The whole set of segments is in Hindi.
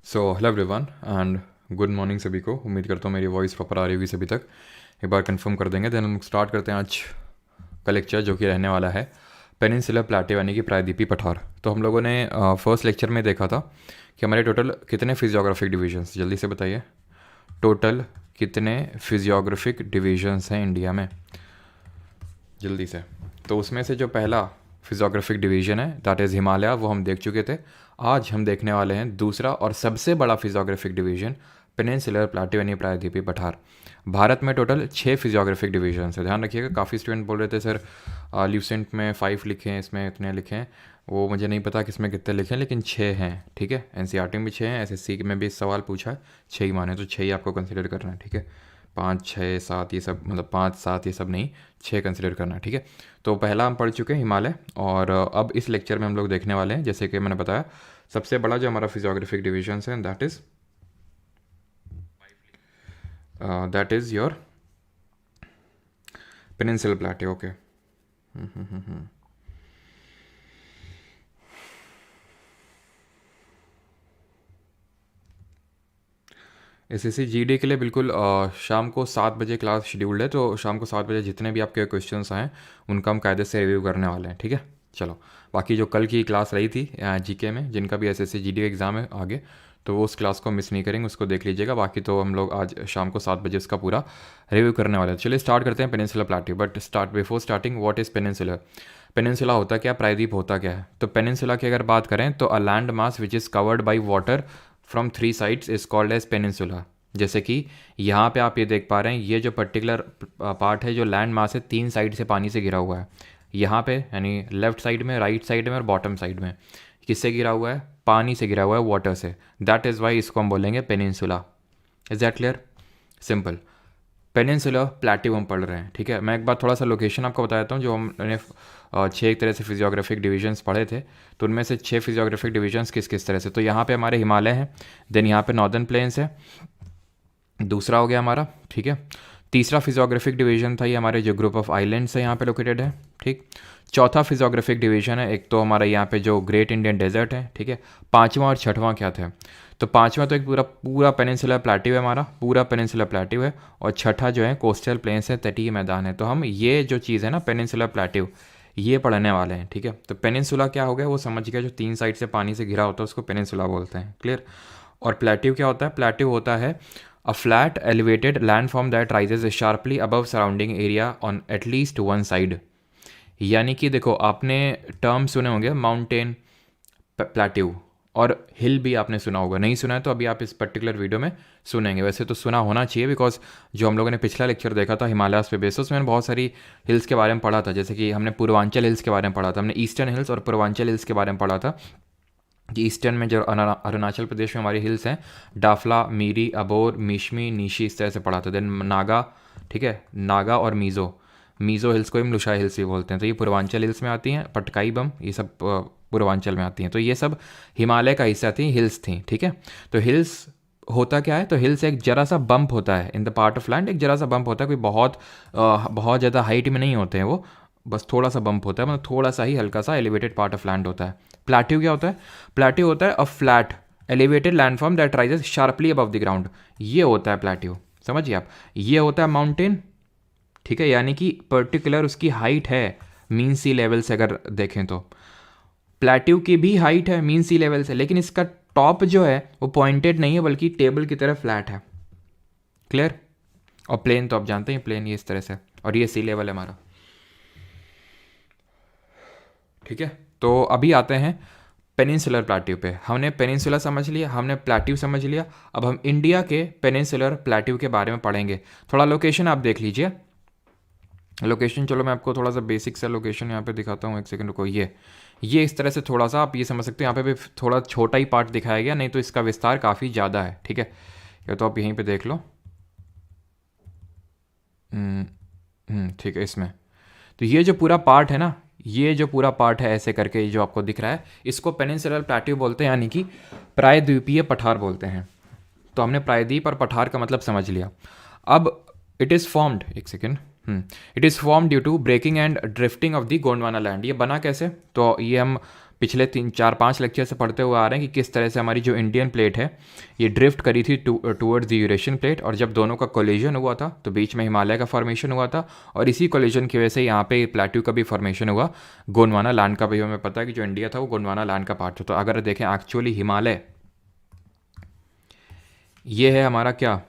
Hello everyone and good morning सभी को। उम्मीद करता हूँ मेरी वॉइस प्रॉपर आ रही होगी सभी तक। एक बार कंफर्म कर देंगे देन हम स्टार्ट करते हैं आज का लेक्चर, जो कि रहने वाला है पेनिनसुलर प्लेटियो यानी कि प्रायद्वीपीय पठार। तो हम लोगों ने फर्स्ट लेक्चर में देखा था कि हमारे टोटल कितने फिजियोग्राफिक डिवीजन्स, जल्दी से बताइए, टोटल कितने फिजियोग्राफिक डिवीजन्स हैं इंडिया में, जल्दी से। तो उसमें से जो पहला फिजियोग्राफिक डिवीजन है दैट इज़ हिमालय, वो हम देख चुके थे। आज हम देखने वाले हैं दूसरा और सबसे बड़ा फिजियोग्राफिक डिवीजन पेनिनसुलर प्लेटियो यानी प्रायद्वीपीय पठार। भारत में टोटल 6 फिजियोग्राफिक डिवीजन है, ध्यान रखिएगा। काफ़ी स्टूडेंट बोल रहे थे सर ल्यूसेंट में 5 लिखे हैं, इसमें इतने लिखे हैं, वो मुझे नहीं पता किसमें कितने लिखे हैं, लेकिन 6 हैं, ठीक है। एनसीईआरटी में 6 हैं, एसएससी में भी इस सवाल पूछा है, 6 ही माने, तो 6 ही आपको कंसिडर करना है, ठीक है। 5 6 7 ये सब, मतलब 5 7 ये सब नहीं, 6 कंसिडर करना है, ठीक है। तो पहला हम पढ़ चुके हैं हिमालय, और अब इस लेक्चर में हम लोग देखने वाले हैं, जैसे कि मैंने बताया, सबसे बड़ा जो हमारा फिजियोग्राफिक डिवीजन है that is your peninsular प्लेटियो। Okay, SSC GD के लिए बिल्कुल शाम को 7 बजे क्लास शेड्यूल्ड है, तो शाम को 7 बजे जितने भी आपके क्वेश्चंस आए उनका हम कायदे से रिव्यू करने वाले हैं, ठीक है। चलो, बाकी जो कल की क्लास रही थी जीके में, जिनका भी एसएससी जीडी का एग्ज़ाम है आगे, तो वो उस क्लास को मिस नहीं करेंगे, उसको देख लीजिएगा। बाकी तो हम लोग आज शाम को 7 बजे उसका पूरा रिव्यू करने वाले हैं। चलिए स्टार्ट करते हैं peninsular प्लेटियो। But before starting, what is peninsular? Peninsula होता क्या, प्रायद्वीप होता क्या है? तो पेनिनसुला की अगर बात करें तो a land mass which is covered by water from 3 sides is called as peninsula. जैसे कि यहाँ पे आप ये देख पा रहे हैं, ये जो पर्टिकुलर पार्ट है, जो लैंड मास है, 3 साइड से पानी से घिरा हुआ है। यहाँ पे यानी लेफ्ट साइड में, राइट साइड में और बॉटम साइड में किससे घिरा हुआ है? पानी से घिरा हुआ है, वाटर से। दैट इज़ वाई इसको हम बोलेंगे peninsula. Is that clear? Simple. Peninsular प्लेटियो हम पढ़ रहे हैं, ठीक है। मैं एक बार थोड़ा सा लोकेशन आपको बता देता हूँ। जो हमने 6 एक तरह से फिजियोग्राफिक डिवीजन्स पढ़े थे, तो उनमें से 6 फिजियोग्राफिक डिवीजन्स किस किस तरह से, तो यहाँ पे हमारे हिमालय हैं, देन यहाँ पे नॉर्दर्न प्लेन्स है, दूसरा हो गया हमारा, ठीक है। तीसरा फिजियोग्राफिक डिवीजन था ये हमारे जो ग्रुप ऑफ आइलैंड्स है यहाँ पे लोकेटेड है, ठीक। चौथा फिजियोग्राफिक डिवीजन है, एक तो हमारा यहाँ पे जो ग्रेट इंडियन डेजर्ट है, ठीक है। पांचवा और छठवां क्या थे? तो पांचवा तो एक पूरा पूरा पेनिनसुलर प्लेटियो है, हमारा पूरा पेनिनसुलर प्लेटियो है, और छठा जो है कोस्टल प्लेन्स है, तटीय मैदान है। तो हम ये जो चीज़ है ना पेनिनसुलर प्लेटियो, ये पढ़ने वाले हैं, ठीक है। तो पेनिनसुला क्या हो गया, वो समझ गया, जो 3 साइड से पानी से घिरा होता है उसको पेनिनसुला बोलते हैं, क्लियर। और प्लेटियो क्या होता है? प्लेटियो होता है a flat elevated landform that rises sharply above surrounding area on at least one side। यानी कि देखो, आपने टर्म सुने होंगे माउंटेन, प्लेट्यू और हिल भी आपने सुना होगा। नहीं सुना है तो अभी आप इस पर्टिकुलर वीडियो में सुनेंगे। वैसे तो सुना होना चाहिए, बिकॉज जो हम लोगों ने पिछला लेक्चर देखा था हिमालयास पे बेसिस, मैंने बहुत सारी हिल्स के बारे में पढ़ा था। जैसे कि हमने पूर्वांचल हिल्स के बारे में पढ़ा था, हमने ईस्टर्न हिल्स और पूर्वांचल हिल्स के बारे में पढ़ा था कि ईस्टर्न में जो अरुणाचल प्रदेश में हमारी हिल्स हैं, डाफला, मीरी, अबोर, मिशमी, निशी, इस तरह से पढ़ा था। देन नागा, ठीक है, नागा और मीज़ो हिल्स को हम लुशाई हिल्स भी बोलते हैं। तो ये पूर्वांचल हिल्स में आती हैं। पटकाई बम, ये सब पूर्वांचल में आती हैं। तो ये सब हिमालय का हिस्सा थी, हिल्स थी, ठीक है। तो हिल्स होता क्या है? तो हिल्स एक जरा सा बम्प होता है in the part of land, एक जरा सा बम्प होता है, कोई बहुत ज़्यादा हाइट में नहीं होते हैं वो, बस थोड़ा सा बम्प होता है, मतलब थोड़ा सा ही हल्का सा एलिवेटेड पार्ट ऑफ लैंड होता है। प्लेट्यू क्या होता है? प्लेट्यू होता है a flat elevated landform that rises sharply above the ground, ये होता है प्लेट्यू, समझिए आप। ये होता है माउंटेन, ठीक है, यानी कि पर्टिकुलर उसकी हाइट है मीन सी लेवल से। अगर देखें तो प्लेट्यू की भी हाइट है मीन सी लेवल से, लेकिन इसका टॉप जो है वो पॉइंटेड नहीं है, बल्कि टेबल की तरह फ्लैट है, क्लियर। और प्लेन तो आप जानते हैं, प्लेन ये इस तरह से, और ये सी लेवल है हमारा, ठीक है। तो अभी आते हैं पेनिनसुलर प्लेट्यू पे। हमने पेनिनसुला समझ लिया, हमने प्लेट्यू समझ लिया, अब हम इंडिया के पेनिनसुलर प्लेट्यू के बारे में पढ़ेंगे। थोड़ा लोकेशन आप देख लीजिए। लोकेशन, चलो मैं आपको थोड़ा सा बेसिक सा लोकेशन यहाँ पे दिखाता हूँ, एक सेकंड रुको। ये इस तरह से थोड़ा सा आप ये समझ सकते हो, यहाँ पे भी थोड़ा छोटा ही पार्ट दिखाया गया, नहीं तो इसका विस्तार काफ़ी ज़्यादा है, ठीक है। या तो आप यहीं पे देख लो, ठीक है, इसमें। तो ये जो पूरा पार्ट है ना, ये जो पूरा पार्ट है ऐसे करके जो आपको दिख रहा है, इसको पेनिनसुलर प्लेट्यू बोलते हैं, यानी कि प्रायद्वीपीय पठार बोलते हैं। तो हमने प्रायद्वीप और पठार का मतलब समझ लिया। अब इट इज़ फॉर्म्ड, एक second, it is form due to breaking and drifting of the Gondwana land. ये बना कैसे? तो ये हम पिछले 3 4 5 लेक्चर से पढ़ते हुए आ रहे हैं कि किस तरह से हमारी जो इंडियन प्लेट है ये ड्रिफ्ट करी थी टूवर्ड्स द यूरेशियन प्लेट, और जब दोनों का कोलिजन हुआ था तो बीच में हिमालय का फॉर्मेशन हुआ था, और इसी कोलिजन की वजह से यहाँ पे प्लेट्यू का भी फॉर्मेशन हुआ, गोंडवाना लैंड का भी हमें पता है कि जो इंडिया था वो गोंडवाना लैंड का पार्ट था। तो अगर देखें एक्चुअली हिमालय ये है हमारा क्या,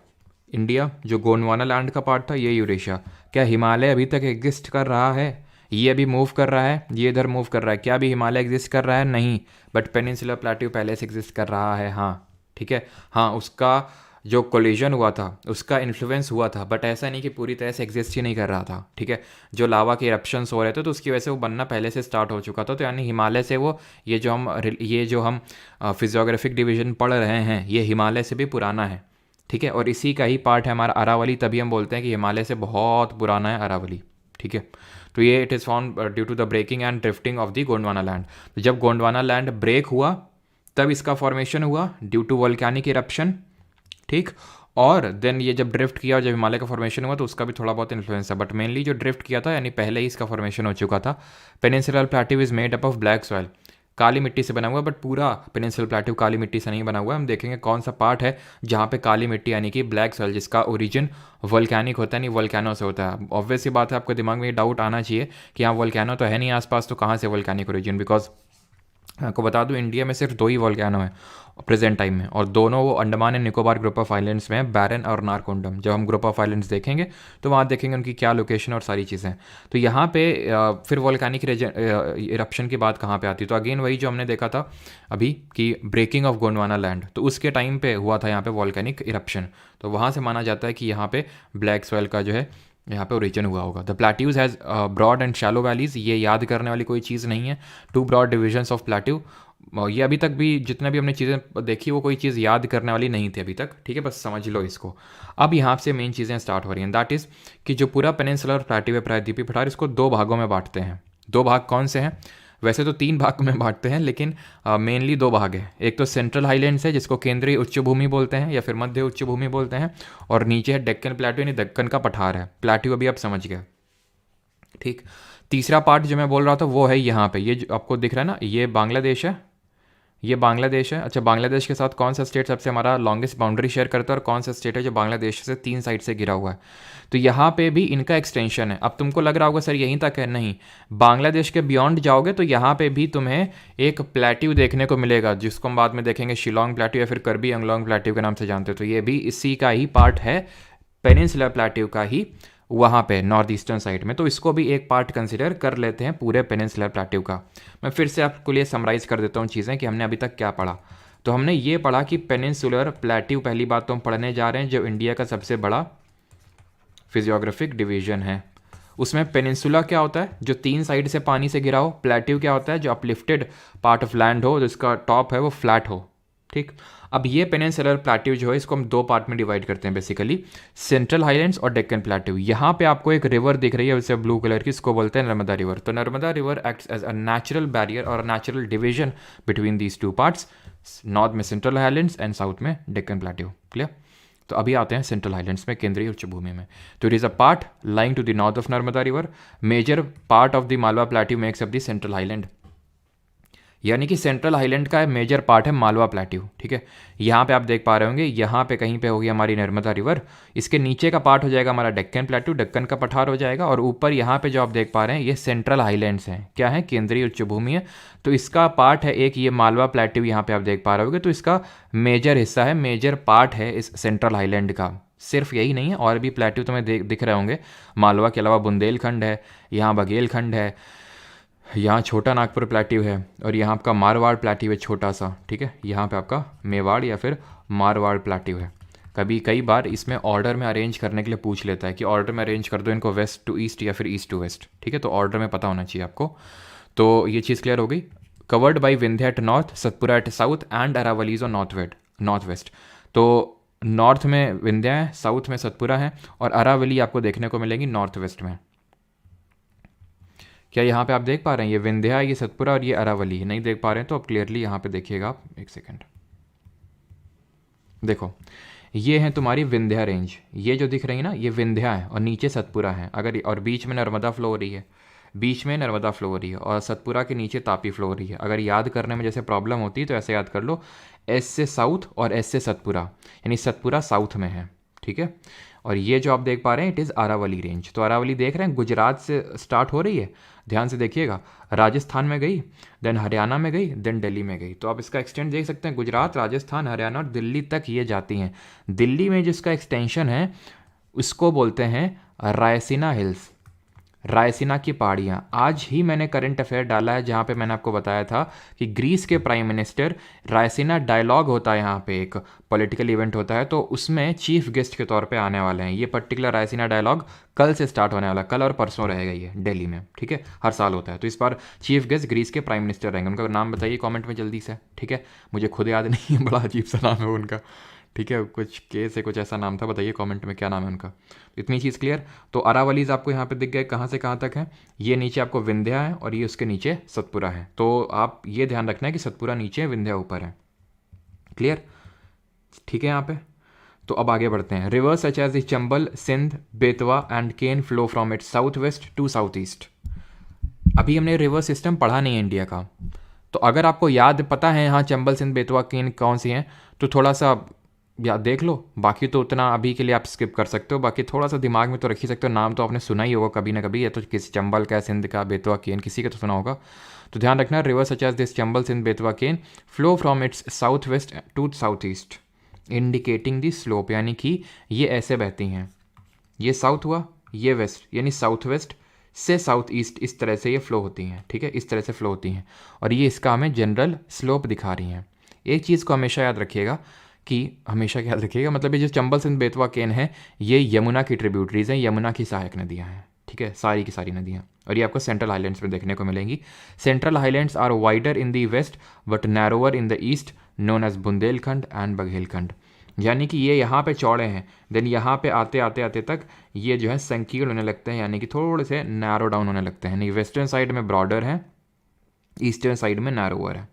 इंडिया, जो गोंडवाना लैंड का पार्ट था ये यूरेशिया। क्या हिमालय अभी तक एग्जिस्ट कर रहा है? ये अभी मूव कर रहा है, ये इधर मूव कर रहा है, क्या अभी हिमालय एग्जिस्ट कर रहा है? नहीं, बट पेनिनसुलर प्लेट्यू पहले से एग्जिस्ट कर रहा है, हाँ ठीक है। हाँ, उसका जो कोलिजन हुआ था उसका इन्फ्लुएंस हुआ था, बट ऐसा नहीं कि पूरी तरह से एग्जिस्ट ही नहीं कर रहा था, ठीक है। जो लावा के इरप्शंस हो रहे थे तो उसकी वजह से वो बनना पहले से स्टार्ट हो चुका था, तो यानी हिमालय से वो ये जो हम फिजियोग्राफिक डिवीजन पढ़ रहे हैं ये हिमालय से भी पुराना है, ठीक है। और इसी का ही पार्ट है हमारा अरावली, तभी हम बोलते हैं कि हिमालय से बहुत पुराना है अरावली, ठीक है। तो ये it is found due to the breaking and drifting of the Gondwana land. तो जब गोंडवाना लैंड ब्रेक हुआ तब इसका फॉर्मेशन हुआ ड्यू टू वोल्केनिक इरप्शन, ठीक। और देन ये जब ड्रिफ्ट किया और जब हिमालय का फॉर्मेशन हुआ तो उसका भी थोड़ा बहुत इन्फ्लुएंस है, बट मेनली जो ड्रिफ्ट किया था यानी पहले ही इसका फॉर्मेशन हो चुका था। Peninsular plateau is made up of black soil, काली मिट्टी से बना हुआ, बट पूरा पेनिनसुलर प्लेट्यू काली मिट्टी से नहीं बना हुआ है। हम देखेंगे कौन सा पार्ट है जहाँ पे काली मिट्टी यानी कि ब्लैक सॉइल, जिसका ओरिजिन वोल्केनिक होता है, नहीं वोल्केनो से होता है। ऑब्वियस सी बात है, आपके दिमाग में ये डाउट आना चाहिए कि यहाँ वोल्केनो तो है नहीं आसपास, तो कहाँ से वोल्केनिक ओरिजिन? बिकॉज आपको बता दूं इंडिया में सिर्फ 2 ही वोल्केनो है प्रेजेंट टाइम में, और दोनों वो Andaman and Nicobar group of islands में है, बैरन और नारकोंडम। जब हम ग्रुप ऑफ आइलैंड्स देखेंगे तो वहाँ देखेंगे उनकी क्या लोकेशन और सारी चीज़ें। तो यहाँ पे फिर वोल्केनिक इरप्शन की बात कहाँ पे आती है? तो अगेन वही जो हमने देखा था अभी कि ब्रेकिंग ऑफ गोंडवाना लैंड, तो उसके टाइम पे हुआ था यहाँ पे वोल्केनिक इरप्शन, तो वहाँ से माना जाता है कि यहाँ पे ब्लैक सॉइल का जो है यहाँ पे ओरिजिन हुआ होगा। The plateaus has broad and shallow valleys, ये याद करने वाली कोई चीज़ नहीं है। 2 ब्रॉड डिविजन्स ऑफ प्लेट्यू, ये अभी तक भी जितने भी हमने चीज़ें देखी वो कोई चीज़ याद करने वाली नहीं थी अभी तक, ठीक है, बस समझ लो इसको। अब यहाँ से मेन चीज़ें स्टार्ट हो रही हैं, दैट इज़ कि जो पूरा पेनिनसुलर प्लेट्यू है प्रायद्वीपीय पठार, इसको 2 भागों में बांटते हैं। 2 भाग कौन से हैं? वैसे तो 3 भाग में बांटते हैं, लेकिन मेनली 2 भाग है। एक तो सेंट्रल हाईलैंड्स है जिसको केंद्रीय उच्च भूमि बोलते हैं या फिर मध्य उच्च भूमि बोलते हैं, और नीचे है डेक्कन प्लेट्यू यानी दक्कन का पठार है। प्लेट्यू अभी आप समझ गए, ठीक। तीसरा पार्ट जो मैं बोल रहा था वो है यहाँ पे, ये जो आपको दिख रहा है ना, ये बांग्लादेश है, ये बांग्लादेश है। अच्छा, बांग्लादेश के साथ कौन सा स्टेट सबसे हमारा लॉन्गेस्ट बाउंड्री शेयर करता है और कौन सा स्टेट है जो बांग्लादेश से 3 साइड से घिरा हुआ है? तो यहाँ पे भी इनका एक्सटेंशन है। अब तुमको लग रहा होगा सर यहीं तक है, नहीं, बांग्लादेश के बियॉन्ड जाओगे तो यहाँ पे भी तुम्हें एक प्लेट्यू देखने को मिलेगा, जिसको हम बाद में देखेंगे शिलोंग प्लेट्यू या फिर कर्बी अंगलोंग प्लेट्यू के नाम से जानते हो। तो ये भी इसी का ही पार्ट है, पेनिनसुलर प्लेट्यू का ही, वहाँ पे नॉर्थ ईस्टर्न साइड में। तो इसको भी एक पार्ट कंसिडर कर लेते हैं पूरे पेनिनसुलर प्लेट्यू का। मैं फिर से आपको लिए समराइज़ कर देता हूँ चीज़ें कि हमने अभी तक क्या पढ़ा। तो हमने ये पढ़ा कि पेनिनसुलर प्लेट्यू पहली बात तो हम पढ़ने जा रहे हैं जो इंडिया का सबसे बड़ा फिजियोग्राफिक डिवीजन है। उसमें पेनिनसुला क्या होता है? जो 3 साइड से पानी से घिरा हो। प्लेट्यू क्या होता है? जो अपलिफ्टेड पार्ट ऑफ लैंड हो, जिसका टॉप है वो फ्लैट हो, ठीक। अब ये पेनिनसुलर प्लेट्यू जो है इसको हम 2 पार्ट में डिवाइड करते हैं बेसिकली, सेंट्रल हाईलैंड्स और डेक्कन प्लेट्यू। यहाँ पे आपको एक रिवर दिख रही है वैसे ब्लू कलर की, इसको बोलते हैं नर्मदा रिवर। तो Narmada river acts as a natural barrier और natural division between these 2 parts, north में सेंट्रल हाईलैंड्स एंड साउथ में डेक्कन प्लेट्यू। क्लियर? तो अभी आते हैं सेंट्रल हाईलैंड्स में, केंद्रीय उच्च भूमि में। तो it is a part lying to the north of Narmada river. Major part of the Malwa plateau makes up the central highland, यानी कि सेंट्रल हाईलैंड का मेजर पार्ट है मालवा प्लेट्यू, ठीक है। यहाँ पे आप देख पा रहे होंगे, यहाँ पे कहीं पे होगी हमारी नर्मदा रिवर, इसके नीचे का पार्ट हो जाएगा हमारा डेक्कन प्लेट्यू, डेक्कन का पठार हो जाएगा, और ऊपर यहाँ पे जो आप देख पा रहे हैं ये सेंट्रल हाईलैंड्स हैं। क्या है? केंद्रीय उच्च भूमि है। तो इसका पार्ट है एक ये मालवा प्लेट्यू, यहाँ पे आप देख पा रहे होंगे। तो इसका मेजर हिस्सा है, मेजर पार्ट है इस सेंट्रल हाईलैंड का। सिर्फ यही नहीं है, और भी प्लेट्यू तुम्हें दिख रहे होंगे। मालवा के अलावा बुंदेलखंड है, यहाँ बघेलखंड है, यहाँ छोटा नागपुर प्लेट्यू है, और यहाँ आपका मारवाड़ प्लेट्यू है छोटा सा, ठीक है। यहाँ पे आपका मेवाड़ या फिर मारवाड़ प्लेट्यू है। कई बार इसमें ऑर्डर में अरेंज करने के लिए पूछ लेता है कि ऑर्डर में अरेंज कर दो इनको, वेस्ट टू ईस्ट या फिर ईस्ट टू वेस्ट, ठीक है। तो ऑर्डर में पता होना चाहिए आपको। तो ये चीज़ क्लियर हो गई। Covered by Vindhya at north, Satpura at south and Aravallis on north west. तो नॉर्थ में विंध्या है, साउथ में सतपुरा है, और अरावली आपको देखने को मिलेंगी नॉर्थ वेस्ट में। क्या यहाँ पे आप देख पा रहे हैं? ये विंध्या, ये सतपुरा और ये अरावली। नहीं देख पा रहे हैं तो अब क्लियरली यहाँ पे देखिएगा आप, एक सेकेंड। देखो, ये है तुम्हारी विंध्या रेंज, ये जो दिख रही है ना ये विंध्या है, और नीचे सतपुरा है, अगर और बीच में नर्मदा फ्लो हो रही है। बीच में नर्मदा फ्लो हो रही है और सतपुरा के नीचे तापी फ्लो हो रही है। अगर याद करने में जैसे प्रॉब्लम होती है तो ऐसे याद कर लो, एस से साउथ और एस से सतपुरा, यानी सतपुरा साउथ में है, ठीक है। और ये जो आप देख पा रहे हैं इट इज़ अरावली रेंज। तो अरावली देख रहे हैं गुजरात से स्टार्ट हो रही है, ध्यान से देखिएगा, राजस्थान में गई, देन हरियाणा में गई, देन दिल्ली में गई। तो आप इसका एक्सटेंड देख सकते हैं, गुजरात, राजस्थान, हरियाणा और दिल्ली तक ये जाती हैं। दिल्ली में जिसका एक्सटेंशन है उसको बोलते हैं रायसीना हिल्स, रायसीना की पहाड़ियाँ। आज ही मैंने करंट अफेयर डाला है जहाँ पे मैंने आपको बताया था कि ग्रीस के प्राइम मिनिस्टर, रायसीना डायलॉग होता है यहाँ पे, एक पॉलिटिकल इवेंट होता है, तो उसमें चीफ गेस्ट के तौर पे आने वाले हैं। ये पर्टिकुलर रायसीना डायलॉग कल से स्टार्ट होने वाला है, कल और परसों रहेगा ये दिल्ली में, ठीक है, हर साल होता है। तो इस बार चीफ गेस्ट ग्रीस के प्राइम मिनिस्टर रहेंगे। उनका नाम बताइए कॉमेंट में जल्दी से, ठीक है, मुझे खुद याद नहीं है, बड़ा अजीब सा नाम है उनका, ठीक है, कुछ के से कुछ ऐसा नाम था, बताइए कमेंट में क्या नाम है उनका। इतनी चीज़ क्लियर। तो अरावलीज आपको यहाँ पे दिख गए, कहाँ से कहाँ तक है। ये नीचे आपको विंध्या है और ये उसके नीचे सतपुरा है। तो आप ये ध्यान रखना है कि सतपुरा नीचे है, विंध्या ऊपर है। क्लियर, ठीक है यहाँ पे। तो अब आगे बढ़ते हैं। Rivers such as the Chambal, Sindh, Betwa and Ken flow from it south west to south east. अभी हमने रिवर्स सिस्टम पढ़ा नहीं है इंडिया का, तो अगर आपको याद पता है हाँ चंबल, सिंध, बेतवा, केन कौन सी हैं, तो थोड़ा सा या देख लो। बाकी तो उतना अभी के लिए आप स्किप कर सकते हो, बाकी थोड़ा सा दिमाग में तो रख ही सकते हो। नाम तो आपने सुना ही होगा कभी ना कभी, या तो किसी चंबल का, सिंध का, बेतवा, केन, किसी का तो सुना होगा। तो ध्यान रखना, river such as this Chambal, Sindh, Betwa, Ken flow from its south west to south east indicating the slope, यानी कि ये ऐसे बहती हैं। ये साउथ हुआ, ये वेस्ट, यानी साउथ वेस्ट से साउथ ईस्ट, इस तरह से ये फ्लो होती हैं, ठीक है, इस तरह से फ्लो होती हैं। और ये इसका हमें जनरल स्लोप दिखा रही हैं। एक चीज़ को हमेशा याद रखिएगा कि हमेशा याद रखिएगा, मतलब ये जो चंबल, सिंध, बेतवा, केन है, ये यमुना की ट्रिब्यूटरीज हैं, यमुना की सहायक नदियाँ हैं, ठीक है, सारी की सारी नदियाँ। और ये आपको सेंट्रल हाईलैंड्स में देखने को मिलेंगी। Central highlands are wider in the west but narrower in the east, known as Bundelkhand and Baghelkhand. यानी कि ये यहाँ पे चौड़े हैं, देन यहाँ पे आते आते आते तक ये जो है संकीर्ण होने लगते हैं, यानी कि थोड़े से नैरो डाउन होने लगते हैं। यानी वेस्टर्न साइड में ब्रॉडर है, ईस्टर्न साइड में नैरोअर है।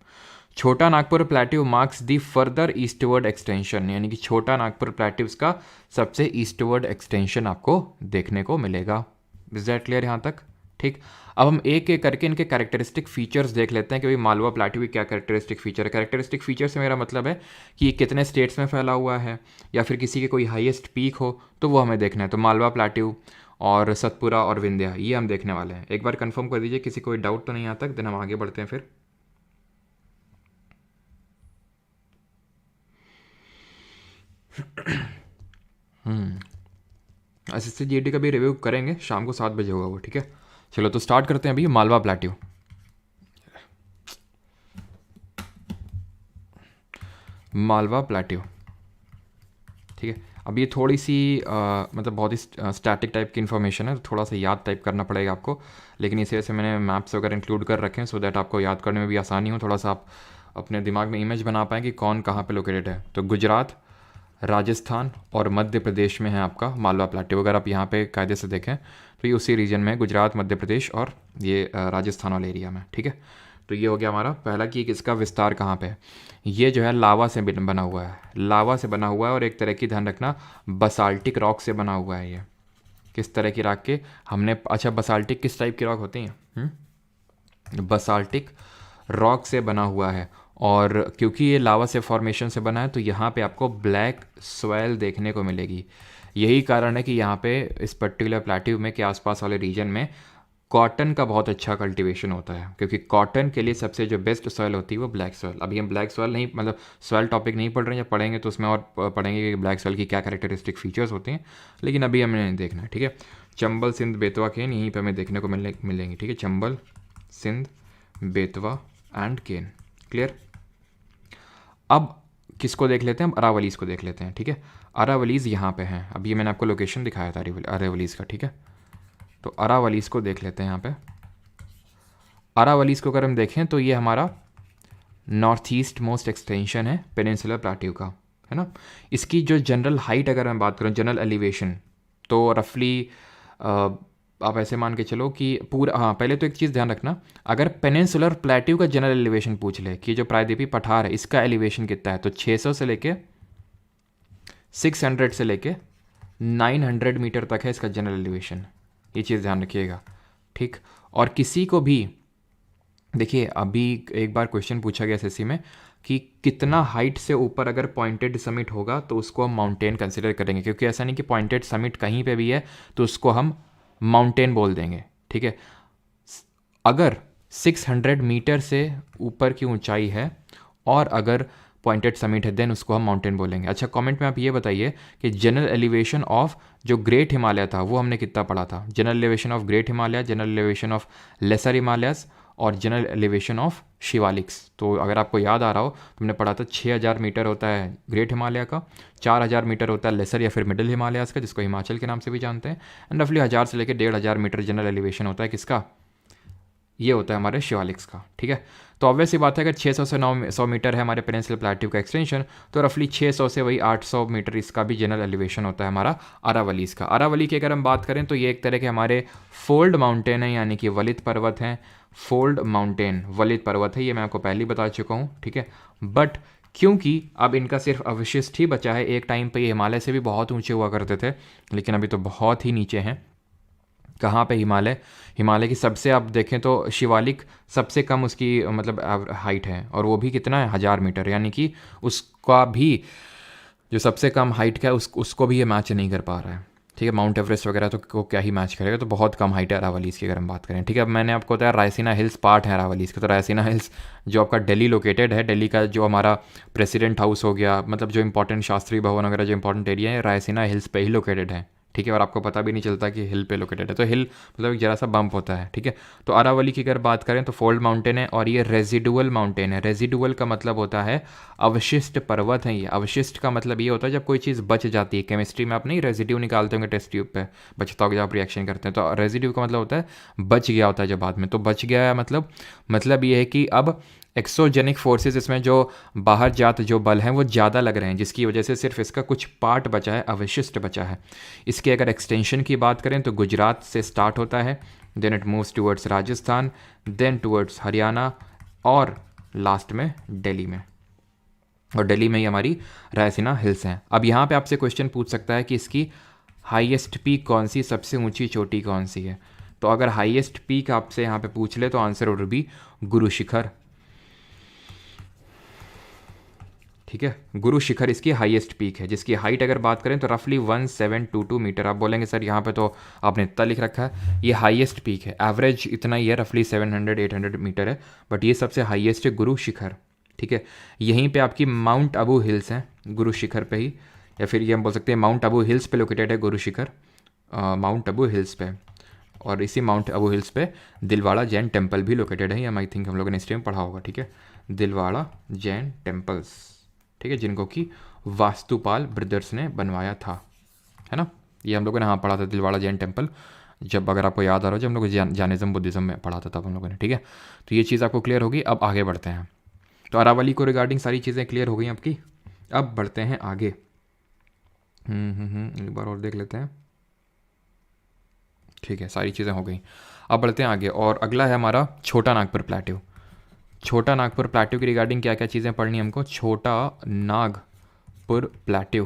छोटा नागपुर प्लेट्यू मार्क्स दी फर्दर ईस्टवर्ड एक्सटेंशन, यानी कि छोटा नागपुर प्लेट्यूज का सबसे ईस्टवर्ड एक्सटेंशन आपको देखने को मिलेगा। इज दैट क्लियर यहाँ तक? ठीक, अब हम एक एक करके इनके कैरेक्टरिस्टिक फीचर्स देख लेते हैं कि भाई मालवा प्लेट्यू की क्या कैरेक्टरिस्टिक फीचर है। कैरेक्टरिस्टिक फीचर से मेरा मतलब है कि ये कितने स्टेट्स में फैला हुआ है, या फिर किसी के कोई हाईएस्ट पीक हो तो वो हमें देखना है। तो मालवा प्लेट्यू और सतपुरा और विंध्या ये हम देखने वाले हैं। एक बार कंफर्म कर दीजिए किसी कोई डाउट तो नहीं यहाँ तक, देन हम आगे बढ़ते हैं फिर। एसएससी जीडी का भी रिव्यू करेंगे, शाम को 7 बजे होगा वो, ठीक है। चलो तो स्टार्ट करते हैं अभी मालवा प्लेट्यू। मालवा प्लेट्यू, ठीक है। अब ये थोड़ी सी मतलब बहुत ही स्टैटिक टाइप की इन्फॉर्मेशन है, तो थोड़ा सा याद टाइप करना पड़ेगा आपको, लेकिन इसी वजह से मैंने मैप्स वगैरह इंक्लूड कर रखे हैं सो दैट आपको याद करने में भी आसानी हो, थोड़ा सा आप अपने दिमाग में इमेज बना पाएँ कि कौन कहाँ पे लोकेटेड है। तो गुजरात, राजस्थान और मध्य प्रदेश में है आपका मालवा प्लेट्यू। अगर आप यहाँ पे कायदे से देखें तो ये उसी रीजन में है, गुजरात, मध्य प्रदेश और ये राजस्थान वाले एरिया में, ठीक है। तो ये हो गया हमारा पहला कि इसका विस्तार कहाँ पे है। ये जो है लावा से बना हुआ है, लावा से बना हुआ है, और एक तरह की ध्यान रखना बसाल्टिक रॉक से बना हुआ है। ये किस तरह की रॉक के हमने, अच्छा बसाल्टिक किस टाइप की रॉक होती हैं? बसाल्टिक रॉक से बना हुआ है, और क्योंकि ये लावा से फॉर्मेशन से बना है तो यहाँ पे आपको ब्लैक सॉइल देखने को मिलेगी। यही कारण है कि यहाँ पे इस पर्टिकुलर प्लेट्यू में के आसपास वाले रीजन में कॉटन का बहुत अच्छा कल्टीवेशन होता है, क्योंकि कॉटन के लिए सबसे जो बेस्ट सॉइल होती है वो ब्लैक सॉइल। अभी हम ब्लैक सॉइल नहीं, मतलब सॉइल टॉपिक नहीं पढ़ रहे हैं, जब पढ़ेंगे तो उसमें और पढ़ेंगे कि ब्लैक सॉइल की क्या कैरेक्टरिस्टिक फीचर्स होते हैं, लेकिन अभी हमें देखना है, ठीक है। चंबल, सिंध, बेतवा, केन यहीं पर हमें देखने को मिलेंगे, ठीक है। Chambal, Sindh, Betwa and Ken, clear. अब किसको देख लेते हैं, हम अरावलीज़ को देख लेते हैं, ठीक है। अरावलीज़ यहाँ पे हैं, अब ये मैंने आपको लोकेशन दिखाया था अरावलीज़ का, ठीक है। तो अरावलीज़ को देख लेते हैं यहाँ पे। अरावलीज़ को अगर हम देखें तो ये हमारा नॉर्थ ईस्ट मोस्ट एक्सटेंशन है पेनिनसुलर प्लेट्यू का, है ना। इसकी जो जनरल हाइट अगर मैं बात करूँ, जनरल एलिवेशन, तो रफली आप ऐसे मान के चलो कि पूरा, हाँ पहले तो एक चीज़ ध्यान रखना, अगर पेनिनसुलर प्लेट्यू का जनरल एलिवेशन पूछ ले कि जो प्रायद्वीपीय पठार है इसका एलिवेशन कितना है, तो 600 से लेके 600 से लेके 900 मीटर तक है इसका जनरल एलिवेशन। ये चीज़ ध्यान रखिएगा, ठीक। और किसी को भी देखिए, अभी एक बार क्वेश्चन पूछा गया एसएससी में कि कितना हाइट से ऊपर अगर पॉइंटेड समिट होगा तो उसको हम माउंटेन कंसिडर करेंगे, क्योंकि ऐसा नहीं कि पॉइंटेड समिट कहीं पे भी है तो उसको हम माउंटेन बोल देंगे, ठीक है। अगर 600 मीटर से ऊपर की ऊंचाई है और अगर पॉइंटेड समिट है देन उसको हम माउंटेन बोलेंगे। अच्छा, कमेंट में आप ये बताइए कि जनरल एलिवेशन ऑफ जो ग्रेट हिमालय था वो हमने कितना पढ़ा था? General elevation of great Himalaya, general elevation of lesser Himalayas और जनरल एलिवेशन ऑफ शिवालिक्स। तो अगर आपको याद आ रहा हो तो हमने पढ़ा था 6000 मीटर होता है ग्रेट हिमालय का, 4000 मीटर होता है लेसर या फिर मिडिल हिमालयस का, जिसको हिमाचल के नाम से भी जानते हैं, एंड रफली 1000 से लेकर 1500 मीटर जनरल एलिवेशन होता है किसका? ये होता है हमारे शिवालिक्स का, ठीक है। तो ऑब्वियस सी बात है, अगर 600 से 900 मीटर है हमारे पेनिनसुलर प्लेट्यू का एक्सटेंशन, तो रफली 600 से वही 800 मीटर इसका भी जनरल एलिवेशन होता है हमारा अरावलीज का। अरावली की अगर हम बात करें तो ये एक तरह के हमारे फोल्ड माउंटेन है, यानी कि वलित पर्वत हैं। फोल्ड माउंटेन वलित पर्वत है, ये मैं आपको पहले ही बता चुका हूँ, ठीक है। बट क्योंकि अब इनका सिर्फ अवशिष्ट ही बचा है, एक टाइम पे ये हिमालय से भी बहुत ऊंचे हुआ करते थे, लेकिन अभी तो बहुत ही नीचे हैं। कहाँ पे? हिमालय। हिमालय की सबसे आप देखें तो शिवालिक सबसे कम उसकी मतलब हाइट है, और वो भी कितना है? 1000 मीटर, यानी कि उसका भी जो सबसे कम हाइट का है उसको भी ये मैच नहीं कर पा रहा है, ठीक है। माउंट एवरेस्ट वगैरह तो को क्या ही मैच करेगा, तो बहुत कम हाइट है अरावलीज की अगर हम बात करें, ठीक है। अब मैंने आपको बताया रायसीना हिल्स पार्ट है अरावलीज के, तो रायसीना हिल्स जो आपका दिल्ली लोकेटेड है, दिल्ली का जो हमारा प्रेसिडेंट हाउस हो गया, मतलब जो इंपॉर्टेंट शास्त्री भवन वगैरह जो इंपॉर्टेंट एरिया है रायसीना हिल्स पे ही लोकेटेड है, ठीक है। और आपको पता भी नहीं चलता कि हिल पे लोकेटेड है, तो हिल मतलब एक जरा सा बम्प होता है, ठीक है। तो अरावली की अगर बात करें तो फोल्ड माउंटेन है, और ये रेजिडुअल माउंटेन है। रेजिडुअल का मतलब होता है अवशिष्ट पर्वत है ये। अवशिष्ट का मतलब ये होता है जब कोई चीज़ बच जाती है। केमिस्ट्री में आप नहीं रेजिड्यू निकालते होंगे टेस्ट ट्यूब पे, बचता होगा जब आप रिएक्शन करते हैं, तो रेजिड्यू का मतलब होता है बच गया होता है जब बाद में। तो बच गया है मतलब ये है कि अब एक्सोजेनिक फोर्सेस, इसमें जो बाहर जात जो बल हैं वो ज़्यादा लग रहे हैं, जिसकी वजह से सिर्फ इसका कुछ पार्ट बचा है, अवशिष्ट बचा है। इसके अगर एक्सटेंशन की बात करें तो गुजरात से स्टार्ट होता है, then it moves towards Rajasthan, then towards Haryana, और लास्ट में दिल्ली में, और दिल्ली में ही हमारी रायसीना हिल्स हैं। अब यहाँ पे आपसे क्वेश्चन पूछ सकता है कि इसकी हाईएस्ट पीक कौन सी, सबसे ऊंची चोटी कौन सी है? तो अगर हाईएस्ट पीक आपसे यहाँ पे पूछ ले तो answer would be Guru Shikhar, ठीक है। गुरु शिखर इसकी हाईएस्ट पीक है, जिसकी हाइट अगर बात करें तो रफली 1722 मीटर। आप बोलेंगे सर यहाँ पे तो आपने इतना लिख रखा है, ये हाईएस्ट पीक है, एवरेज इतना ही है, रफली 700-800 मीटर है, बट ये सबसे हाईएस्ट है गुरु शिखर, ठीक है। यहीं पे आपकी माउंट अबू हिल्स हैं गुरु शिखर पे ही, या फिर ये हम बोल सकते हैं माउंट अबू हिल्स पे लोकेटेड है गुरु शिखर, माउंट अबू हिल्स पे। और इसी माउंट अबू हिल्स पे दिलवाड़ा जैन टेम्पल भी लोकेटेड है, ये आई थिंक हम लोगों ने हिस्ट्री में पढ़ा होगा, ठीक है। दिलवाड़ा जैन टेम्पल्स, ठीक है, जिनको कि वास्तुपाल ब्रदर्स ने बनवाया था, है ना। ये हम लोगों ने हाँ पढ़ा था दिलवाड़ा जैन टेम्पल, जब अगर आपको याद आ रहा हो जब हम लोग जैनिज्म बुद्धिज्म में पढ़ा था तब हम लोगों ने, ठीक है। तो ये चीज़ आपको क्लियर होगी। अब आगे बढ़ते हैं। तो अरावली को रिगार्डिंग सारी चीज़ें क्लियर हो गई आपकी। अब बढ़ते हैं आगे। एक बार और देख लेते हैं, ठीक है, सारी चीज़ें हो गई। अब बढ़ते हैं आगे, और अगला है हमारा छोटा नागपुर प्लेट्यू। छोटा नागपुर प्लेट्यू की रिगार्डिंग क्या क्या चीज़ें पढ़नी हमको? छोटा नागपुर प्लेट्यू,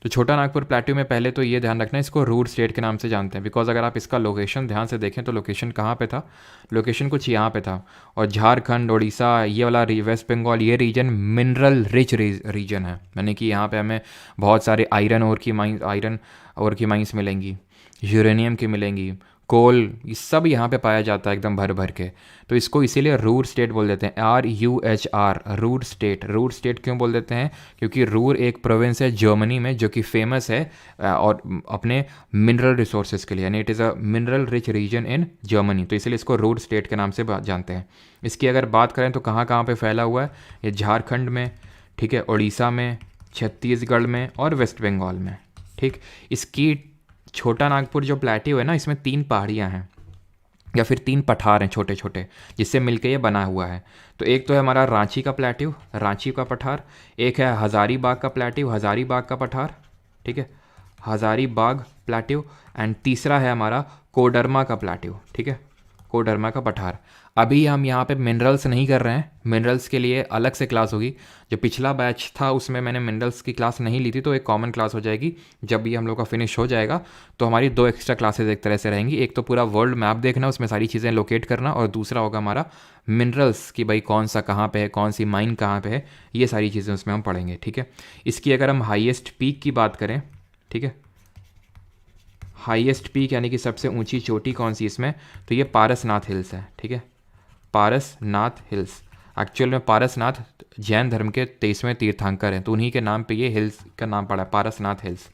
तो छोटा नागपुर प्लेट्यू में पहले तो ये ध्यान रखना है, इसको रूर स्टेट के नाम से जानते हैं, बिकॉज अगर आप इसका लोकेशन ध्यान से देखें तो लोकेशन कहाँ पे था? लोकेशन कुछ यहाँ पे था, और झारखंड, उड़ीसा, ये वाला वेस्ट बंगाल, ये रीजन मिनरल रिच रीजन है, यानी कि यहाँ पे हमें बहुत सारे आयरन ओर की माइंस मिलेंगी, यूरेनियम की मिलेंगी, कोल, ये सब यहाँ पे पाया जाता है एकदम भर भर के। तो इसको इसीलिए रूर स्टेट बोल देते हैं, RUHR, Ruhr state. Ruhr state क्यों बोल देते हैं? क्योंकि रूर एक प्रोविंस है जर्मनी में जो कि फेमस है और अपने मिनरल रिसोर्सेज के लिए, यानी it is a mineral rich region in Germany, तो इसलिए इसको रूर स्टेट के नाम से जानते हैं। इसकी अगर बात करें तो कहाँ कहाँ पर फैला हुआ है? ये झारखंड में, ठीक है, उड़ीसा में, छत्तीसगढ़ में और वेस्ट बंगाल में, ठीक। इसकी छोटा नागपुर जो प्लेट्यू है ना, इसमें 3 पहाड़ियाँ हैं या फिर 3 पठार हैं छोटे छोटे, जिससे मिलके ये बना हुआ है। तो एक तो है हमारा रांची का प्लेट्यू, रांची का पठार, एक है हज़ारीबाग का प्लेट्यू, हज़ारीबाग का पठार, ठीक है, हज़ारीबाग प्लेट्यू, एंड तीसरा है हमारा कोडरमा का प्लेट्यू, ठीक है, ट्राइकोडर्मा का पठार। अभी हम यहाँ पे मिनरल्स नहीं कर रहे हैं, मिनरल्स के लिए अलग से क्लास होगी। जो पिछला बैच था उसमें मैंने मिनरल्स की क्लास नहीं ली थी, तो एक कॉमन क्लास हो जाएगी। जब ये हम लोग का फिनिश हो जाएगा तो हमारी 2 एक्स्ट्रा क्लासेज एक तरह से रहेंगी। एक तो पूरा वर्ल्ड मैप देखना, उसमें सारी चीज़ें लोकेट करना, और दूसरा होगा हमारा मिनरल्स कि भाई कौन सा कहाँ पे है, कौन सी माइन कहाँ पे है, ये सारी चीज़ें उसमें हम पढ़ेंगे। ठीक है, इसकी अगर हम हाईएस्ट पीक की बात करें, ठीक है, हाईएस्ट पीक यानी कि सबसे ऊंची चोटी कौन सी इसमें, तो ये पारसनाथ हिल्स है। ठीक है, पारसनाथ हिल्स। एक्चुअल में पारसनाथ जैन धर्म के 23वें तीर्थंकर हैं, तो उन्हीं के नाम पे ये हिल्स का नाम पड़ा है, पारसनाथ हिल्स।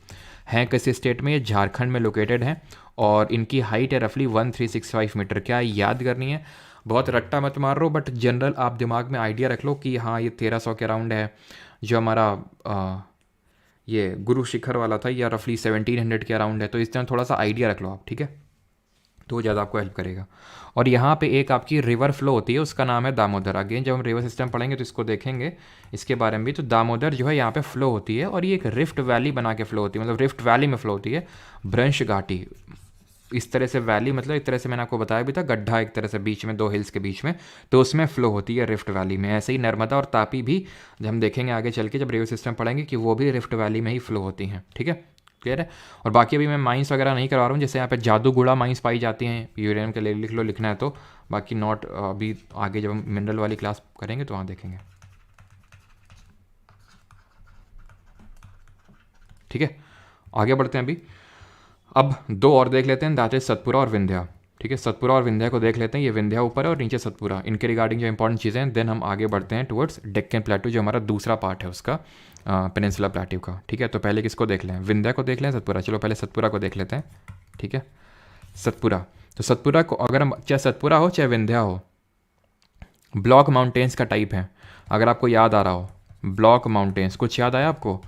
हैं किस स्टेट में, ये झारखंड में लोकेटेड हैं, और इनकी हाइट है रफली 1365 मीटर। क्या याद करनी है, बहुत रट्टा मत मार रहा हो, बट जनरल आप दिमाग में आइडिया रख लो कि हाँ ये 1300 के अराउंड है। जो हमारा ये गुरु शिखर वाला था, या रफली 1700 के अराउंड है, तो इस तरह थोड़ा सा आइडिया रख लो आप। ठीक है, तो वो ज़्यादा आपको हेल्प करेगा। और यहाँ पे एक आपकी रिवर फ्लो होती है, उसका नाम है दामोदर। अगेन जब हम रिवर सिस्टम पढ़ेंगे तो इसको देखेंगे इसके बारे में भी। तो दामोदर जो है यहाँ पे फ्लो होती है, और ये एक रिफ्ट वैली बना के फ्लो होती है, मतलब रिफ्ट वैली में फ्लो होती है। भ्रंश घाटी इस तरह से वैली, मतलब एक तरह से मैंने आपको बताया भी था, गड्ढा एक तरह से बीच में 2 हिल्स के बीच में, तो उसमें फ्लो होती है रिफ्ट वैली में। ऐसे ही नर्मदा और तापी भी जब हम देखेंगे आगे चल के, जब रिवर सिस्टम पढ़ेंगे, कि वो भी रिफ्ट वैली में ही फ्लो होती हैं। ठीक है, क्लियर है। और बाकी अभी मैं माइंस वगैरह नहीं करवा रहा हूँ, जैसे यहाँ पे जादूगुड़ा माइंस पाई जाती हैं, यूरेनियम के लिए लिख लो, लिखना है तो। बाकी नॉट अभी आगे जब हम मिनरल वाली क्लास करेंगे तो वहाँ देखेंगे। ठीक है, आगे बढ़ते हैं अभी। अब 2 और देख लेते हैं, दैट इज सतपुरा और विंध्या। ठीक है, सतपुरा और विंध्या को देख लेते हैं। ये विंध्या ऊपर है और नीचे सतपुरा, इनके रिगार्डिंग जो इंपॉर्टेंट चीज़ें हैं। देन हम आगे बढ़ते हैं टुवर्ड्स डेक्कन प्लेटू, जो हमारा दूसरा पार्ट है उसका, पेनिनसुला प्लेटू का। ठीक है, तो पहले किसको देख लें, विंध्या को देख लें, सतपुरा। चलो पहले सतपुरा को देख लेते हैं। ठीक है, सतपुरा। तो सतपुरा को अगर हम, चाहे सतपुरा हो चाहे विंध्या हो, ब्लॉक माउंटेन्स का टाइप है। अगर आपको याद आ रहा हो, ब्लॉक माउंटेन्स, कुछ याद आया आपको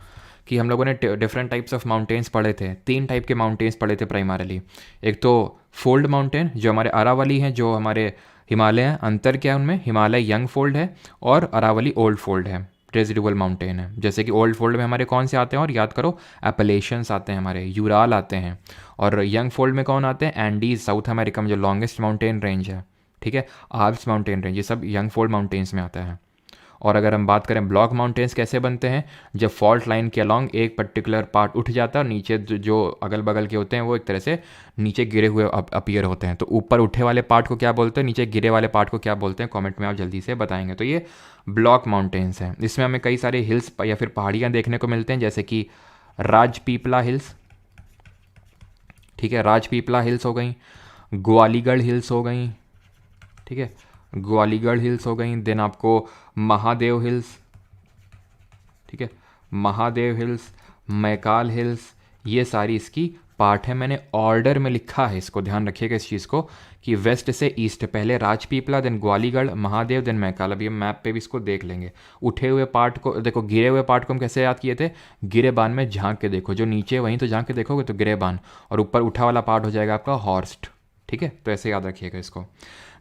कि हम लोगों ने डिफरेंट टाइप्स ऑफ माउंटेन्स पढ़े थे। 3 टाइप के माउंटेन्स पढ़े थे प्राइमरली। एक तो फोल्ड माउंटेन जो हमारे अरावली हैं, जो हमारे हिमालय हैं। अंतर क्या है उनमें, हिमालय यंग फोल्ड है और अरावली ओल्ड फोल्ड है, रेजिडुअल माउंटेन है। जैसे कि ओल्ड फोल्ड में हमारे कौन से आते हैं, और याद करो, एपलेशियंस आते हैं हमारे, यूराल आते हैं। और यंग फोल्ड में कौन आते हैं, एंडीज, साउथ अमेरिका में जो लॉन्गेस्ट माउंटेन रेंज है। ठीक है, आल्प्स माउंटेन रेंज, ये सब यंग फोल्ड माउंटेन्स में आता है। और अगर हम बात करें ब्लॉक माउंटेन्स कैसे बनते हैं, जब फॉल्ट लाइन के अलॉन्ग एक पर्टिकुलर पार्ट उठ जाता है और नीचे जो अगल बगल के होते हैं वो एक तरह से नीचे गिरे हुए अपीयर होते हैं। तो ऊपर उठे वाले पार्ट को क्या बोलते हैं, नीचे गिरे वाले पार्ट को क्या बोलते हैं, कमेंट में आप जल्दी से बताएंगे। तो ये ब्लॉक माउंटेन्स हैं। इसमें हमें कई सारे हिल्स या फिर पहाड़ियाँ देखने को मिलते हैं, जैसे कि राजपीपला हिल्स। ठीक है, राजपीपला हिल्स हो गई, ग्वालीगढ़ हिल्स हो गई। ठीक है, ग्वालीगढ़ हिल्स हो गई। देन आपको महादेव हिल्स, ठीक है, महादेव हिल्स, मैकाल हिल्स, ये सारी इसकी पार्ट है। मैंने ऑर्डर में लिखा है, इसको ध्यान रखिएगा इस चीज़ को, कि वेस्ट से ईस्ट, पहले राजपीपला, देन ग्वालीगढ़, महादेव, देन मैकाल। अभी हम मैप पे भी इसको देख लेंगे। उठे हुए पार्ट को देखो, गिरे हुए पार्ट को हम कैसे याद किए थे, गिरेबान में झांक के देखो, जो नीचे वहीं तो झांक के देखोगे तो गिरेबान, और ऊपर उठा वाला पार्ट हो जाएगा आपका हॉर्स्ट। ठीक है, तो ऐसे याद रखिएगा इसको।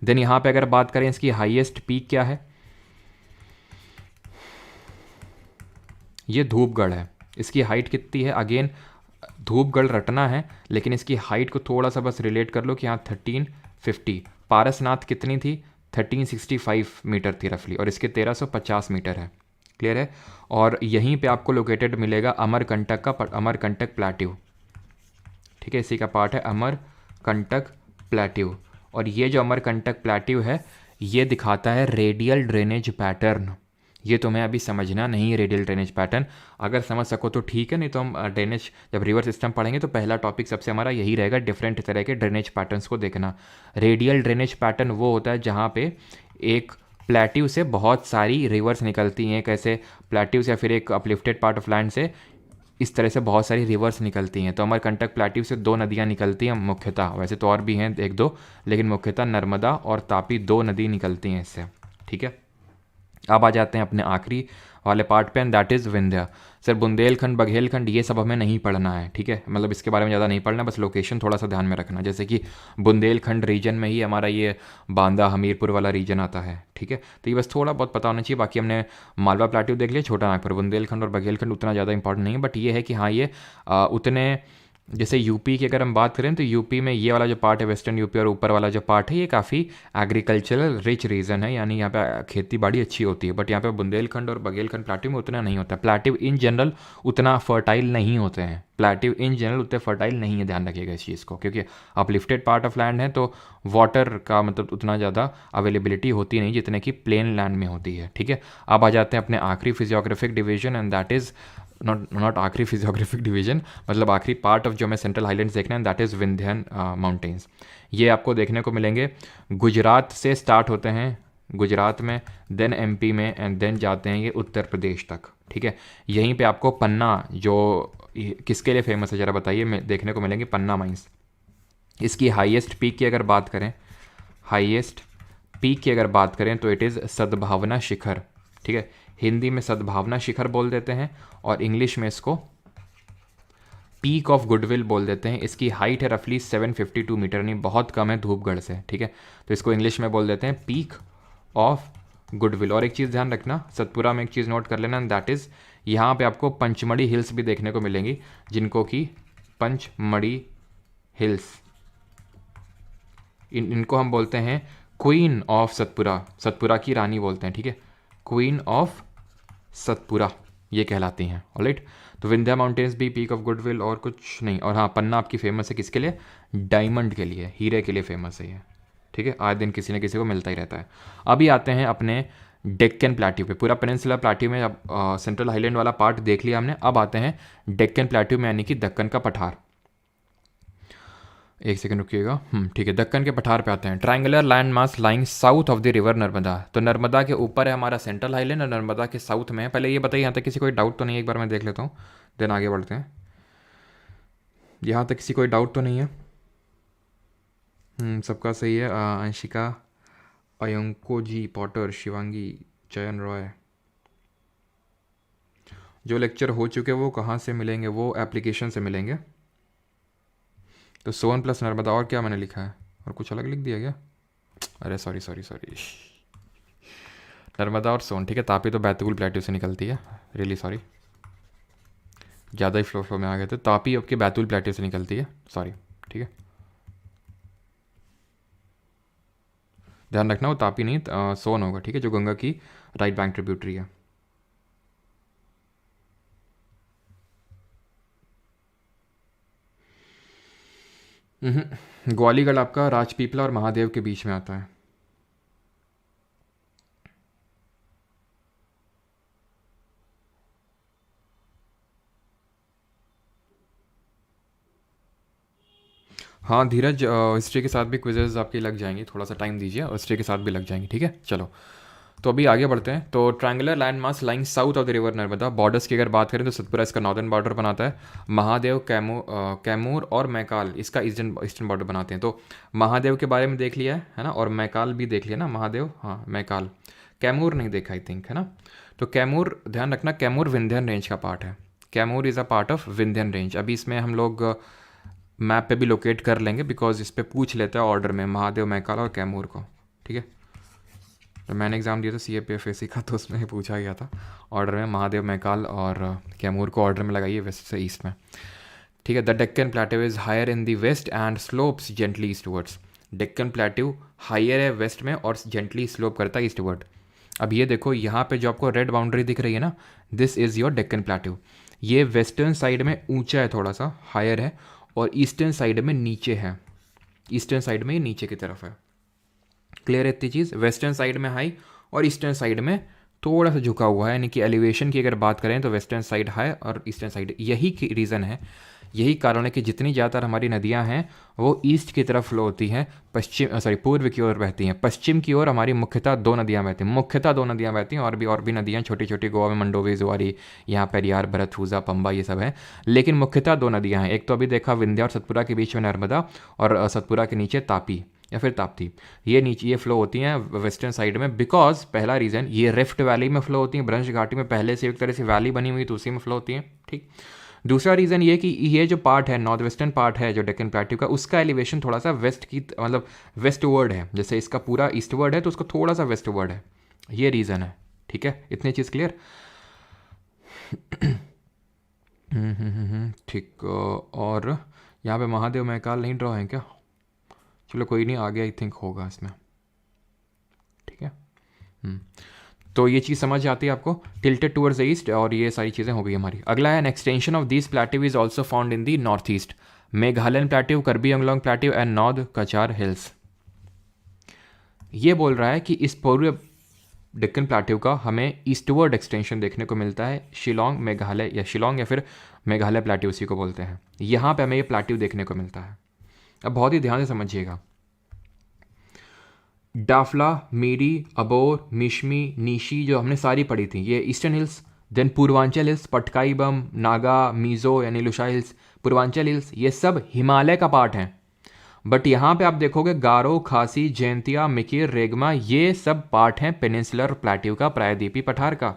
देन यहाँ पे अगर बात करें इसकी हाईएस्ट पीक क्या है, ये धूपगढ़ है। इसकी हाइट कितनी है, अगेन धूपगढ़ रटना है, लेकिन इसकी हाइट को थोड़ा सा बस रिलेट कर लो कि यहाँ 1350। पारसनाथ कितनी थी, 1365 मीटर थी रफली, और इसके 1350 मीटर है। क्लियर है। और यहीं पे आपको लोकेटेड मिलेगा अमरकंटक का, अमरकंटक प्लेट्यू। ठीक है, इसी का पार्ट है अमरकंटक प्लेट्यू। और ये जो अमरकंटक प्लेट्यू है, ये दिखाता है रेडियल ड्रेनेज पैटर्न। ये तुम्हें अभी समझना नहीं है रेडियल ड्रेनेज पैटर्न, अगर समझ सको तो ठीक है, नहीं तो हम ड्रेनेज जब रिवर सिस्टम पढ़ेंगे तो पहला टॉपिक सबसे हमारा यही रहेगा, डिफरेंट तरह के ड्रेनेज पैटर्न्स को देखना। रेडियल ड्रेनेज पैटर्न वो होता है जहाँ पे एक प्लेट्यू से बहुत सारी रिवर्स निकलती हैं, कैसे प्लेट्यू से, फिर एक अपलिफ्टेड पार्ट ऑफ लैंड से, इस तरह से बहुत सारी रिवर्स निकलती हैं। तो अमरकंटक प्लेट्यू से 2 नदियाँ निकलती हैं मुख्यतः, वैसे तो और भी हैं 1-2, लेकिन मुख्यतः नर्मदा और तापी 2 नदी निकलती हैं इससे। ठीक है, अब आ जाते हैं अपने आखिरी वाले पार्ट पे, and that is Vindhya. Sir Bundelkhand, Baghelkhand, ये सब हमें नहीं पढ़ना है। ठीक है, मतलब इसके बारे में ज़्यादा नहीं पढ़ना, बस लोकेशन थोड़ा सा ध्यान में रखना। जैसे कि बुंदेलखंड रीजन में ही हमारा ये बांदा हमीरपुर वाला रीजन आता है। ठीक है, तो ये बस थोड़ा बहुत पता होना चाहिए। बाकी हमने मालवा प्लेट्यू देख लिया, छोटा नागपुर, बुंदेलखंड और बघेलखंड उतना ज़्यादा इंपॉर्टेंट नहीं है, बट ये है कि हाँ ये उतने जैसे यूपी की अगर हम बात करें तो यूपी में ये वाला जो पार्ट है वेस्टर्न यूपी और ऊपर वाला जो पार्ट है ये काफ़ी एग्रीकल्चरल रिच रीजन है, यानी यहाँ पे खेती बाड़ी अच्छी होती है। बट यहाँ पे बुंदेलखंड और बघेलखंड प्लाट्यू में उतना नहीं होता। प्लाट्यू इन जनरल उतना फर्टाइल नहीं होते हैं, प्लाट्यू इन जनरल उतने फर्टाइल नहीं है, ध्यान रखिएगा इस चीज़ को, क्योंकि अपलिफ्टेड पार्ट ऑफ लैंड है तो वाटर का मतलब उतना ज़्यादा अवेलेबिलिटी होती नहीं जितने की प्लेन लैंड में होती है। ठीक है, अब आ जाते हैं अपने आखिरी physiographic division and that is not आखिरी फिजियोग्राफिक डिवीजन, मतलब आखिरी पार्ट ऑफ जो हमें सेंट्रल हाईलैंड्स देखना है दैट इज़ विंध्यन माउंटेन्स। ये आपको देखने को मिलेंगे, गुजरात से स्टार्ट होते हैं, गुजरात में, देन एमपी में, एंड देन जाते हैं ये उत्तर प्रदेश तक। ठीक है, यहीं पे आपको पन्ना जो किसके लिए फेमस है ज़रा बताइए, देखने को मिलेंगे पन्ना माइंस। इसकी हाईएस्ट पीक की अगर बात करें, हाईएस्ट पीक की अगर बात करें तो इट इज़ सद्भावना शिखर। ठीक है, हिंदी में सद्भावना शिखर बोल देते हैं और इंग्लिश में इसको पीक ऑफ गुडविल बोल देते हैं। इसकी हाइट है रफली 752 मीटर, नहीं बहुत कम है धूपगढ़ से। ठीक है, तो इसको इंग्लिश में बोल देते हैं पीक ऑफ गुडविल। और एक चीज़ ध्यान रखना, सतपुरा में एक चीज़ नोट कर लेना, दैट इज़ यहाँ पे आपको पंचमढ़ी हिल्स भी देखने को मिलेंगी, जिनको कि पंचमढ़ी हिल्स, इनको हम बोलते हैं क्वीन ऑफ सतपुरा, सतपुरा की रानी बोलते हैं। ठीक है, क्वीन ऑफ सतपुरा ये कहलाती हैं। ऑलराइट, तो विंध्या माउंटेन्स भी पीक ऑफ गुडविल और कुछ नहीं। और हाँ, पन्ना आपकी फेमस है किसके लिए, डायमंड के लिए, हीरे के लिए फेमस है ये। ठीक है, आए दिन किसी न किसी को मिलता ही रहता है। अभी आते हैं अपने डेक्कन प्लेट्यू पे। पूरा पेनिनसुला प्लेट्यू में अब सेंट्रल हाईलैंड वाला पार्ट देख लिया हमने, अब आते हैं डेक्कन प्लेट्यू में, यानी कि दक्कन का पठार। एक सेकंड रुकिएगा। ठीक है, दक्कन के पठार पे आते हैं। Triangular land mass lying south of the river Narmada. तो नर्मदा के ऊपर है हमारा सेंट्रल हाईलैंड और नर्मदा के साउथ में है। पहले ये बताइए यहाँ तक किसी कोई डाउट तो नहीं है, एक बार मैं देख लेता हूँ देन आगे बढ़ते हैं। यहाँ तक किसी कोई डाउट तो नहीं है? सबका सही है। अंशिका, अयंको जी, पॉटर, शिवांगी, चयन रॉय। जो लेक्चर हो चुके वो कहाँ से मिलेंगे, वो एप्लीकेशन से मिलेंगे। तो सोन प्लस नर्मदा, और क्या मैंने लिखा है, और कुछ अलग लिख दिया क्या? अरे सॉरी सॉरी सॉरी, नर्मदा और सोन। ठीक है, तापी तो बैतूल प्लेट्यू से निकलती है, रियली सॉरी, ज़्यादा ही फ्लो में आ गए थे। तापी आपके बैतूल प्लेट्यू से निकलती है, सॉरी। ठीक है, ध्यान रखना वो तापी नहीं सोन होगा। ठीक है, जो गंगा की राइट बैंक ट्रिब्यूटरी है। ग्वालीगढ़ आपका राजपीपला और महादेव के बीच में आता है। हाँ धीरज, हिस्ट्री के साथ भी क्विजेज आपकी लग जाएंगी, थोड़ा सा टाइम दीजिए, हिस्ट्री के साथ भी लग जाएंगी। ठीक है, चलो तो अभी आगे बढ़ते हैं। तो triangular land mass lying south of the river Narmada. Borders की अगर बात करें तो सतपुरा इसका नॉर्दर्न बॉर्डर बनाता है, महादेव, कैमूर और मैकाल इसका ईस्टर्न बॉर्डर बनाते हैं। तो महादेव के बारे में देख लिया है ना, और मैकाल भी देख लिया ना, महादेव हाँ मैकाल, कैमूर नहीं देखा आई थिंक, है ना। तो कैमूर, ध्यान रखना कैमूर विंध्यन रेंज का पार्ट है, Kaimur is a part of Vindhyan range. अभी इसमें हम लोग मैप पे भी लोकेट कर लेंगे बिकॉज इस पर पूछ लेते हैं ऑर्डर में महादेव, मैकाल और कैमूर को। ठीक है, तो मैंने एग्ज़ाम दिया था CAPFAC का, तो उसमें पूछा गया था ऑर्डर में महादेव, मैकाल और कैमूर को ऑर्डर में लगाइए वेस्ट से ईस्ट में। ठीक है, the Deccan plateau is higher in the west and slopes gently eastwards. Deccan plateau higher है वेस्ट में और जेंटली स्लोप करता है ईस्टवर्ड। अब ये देखो यहाँ पे जो आपको रेड बाउंड्री दिख रही है ना, this is your Deccan plateau. ये वेस्टर्न साइड में ऊंचा है, थोड़ा सा हायर है, और ईस्टर्न साइड में नीचे है, ईस्टर्न साइड में ये नीचे की तरफ है। क्लियर है इतनी चीज़, वेस्टर्न साइड में हाई और ईस्टर्न साइड में थोड़ा सा झुका हुआ है, यानी कि एलिवेशन की अगर बात करें तो वेस्टर्न साइड हाई और ईस्टर्न साइड, यही रीज़न है, यही कारण है कि जितनी ज़्यादातर हमारी नदियां हैं वो ईस्ट की तरफ फ्लो होती हैं, पूर्व की ओर बहती हैं। पश्चिम की ओर हमारी मुख्यतः दो नदियां बहती हैं, मुख्यतः दो नदियां बहती हैं, और भी नदियां छोटी छोटी गोवा में मंडोवी, जुआरी, यहाँ पेरियार, भरतपूजा, पंबा ये सब है, लेकिन मुख्यतः दो नदियां हैं। एक तो अभी देखा विंध्या और सतपुरा के बीच में नर्मदा, और सतपुरा के नीचे तापी या फिर ताप्ती, ये नीचे ये फ्लो होती हैं वेस्टर्न साइड में। बिकॉज पहला रीज़न, ये रिफ्ट वैली में फ्लो होती हैं, ब्रंश घाटी में पहले से एक तरह से वैली बनी हुई तो उसी में फ्लो होती हैं। ठीक, दूसरा रीज़न ये कि ये जो पार्ट है, नॉर्थ वेस्टर्न पार्ट है जो डेक्कन प्लेट्यू का, उसका एलिवेशन थोड़ा सा वेस्ट की मतलब वेस्टवर्ड है, जैसे इसका पूरा ईस्टवर्ड है तो उसका थोड़ा सा वेस्टवर्ड है, ये रीज़न है। ठीक है, इतनी चीज़ क्लियर। ठीक, और यहाँ पे महादेव महाकाल नहीं ड्रॉ है क्या? चलो कोई नहीं, आगे आई थिंक होगा इसमें, ठीक है। तो ये चीज़ समझ आती है आपको, टिल्टेड टूवर्ड्स द ईस्ट, और ये सारी चीज़ें हो गई हमारी। अगला है an extension of this plateau is also found in the north east, Meghalayan plateau, करबी Anglong plateau and north Cachar hills. ये बोल रहा है कि इस पूरे डेक्कन प्लेट्यू का हमें ईस्टवर्ड एक्सटेंशन देखने को मिलता है, शिलोंग मेघालय, या शिलोंग या फिर मेघालय प्लेट्यू उसी को बोलते हैं। यहाँ पे हमें ये प्लेट्यू देखने को मिलता है। अब बहुत ही ध्यान से समझिएगा, डाफला, मीरी, अबोर, मिशमी, नीशी जो हमने सारी पढ़ी थी, ये eastern hills. Then Purvanchal hills, Patkai Bum, Naga, Mizo यानी लुशा हिल्स, पूर्वांचल हिल्स, ये सब हिमालय का पार्ट हैं। बट यहाँ पे आप देखोगे गारो, खासी, जैंतिया, मिकिर, रेगमा, ये सब पार्ट हैं पेनिनसुलर प्लेट्यू का, प्रायद्वीपी पठार का।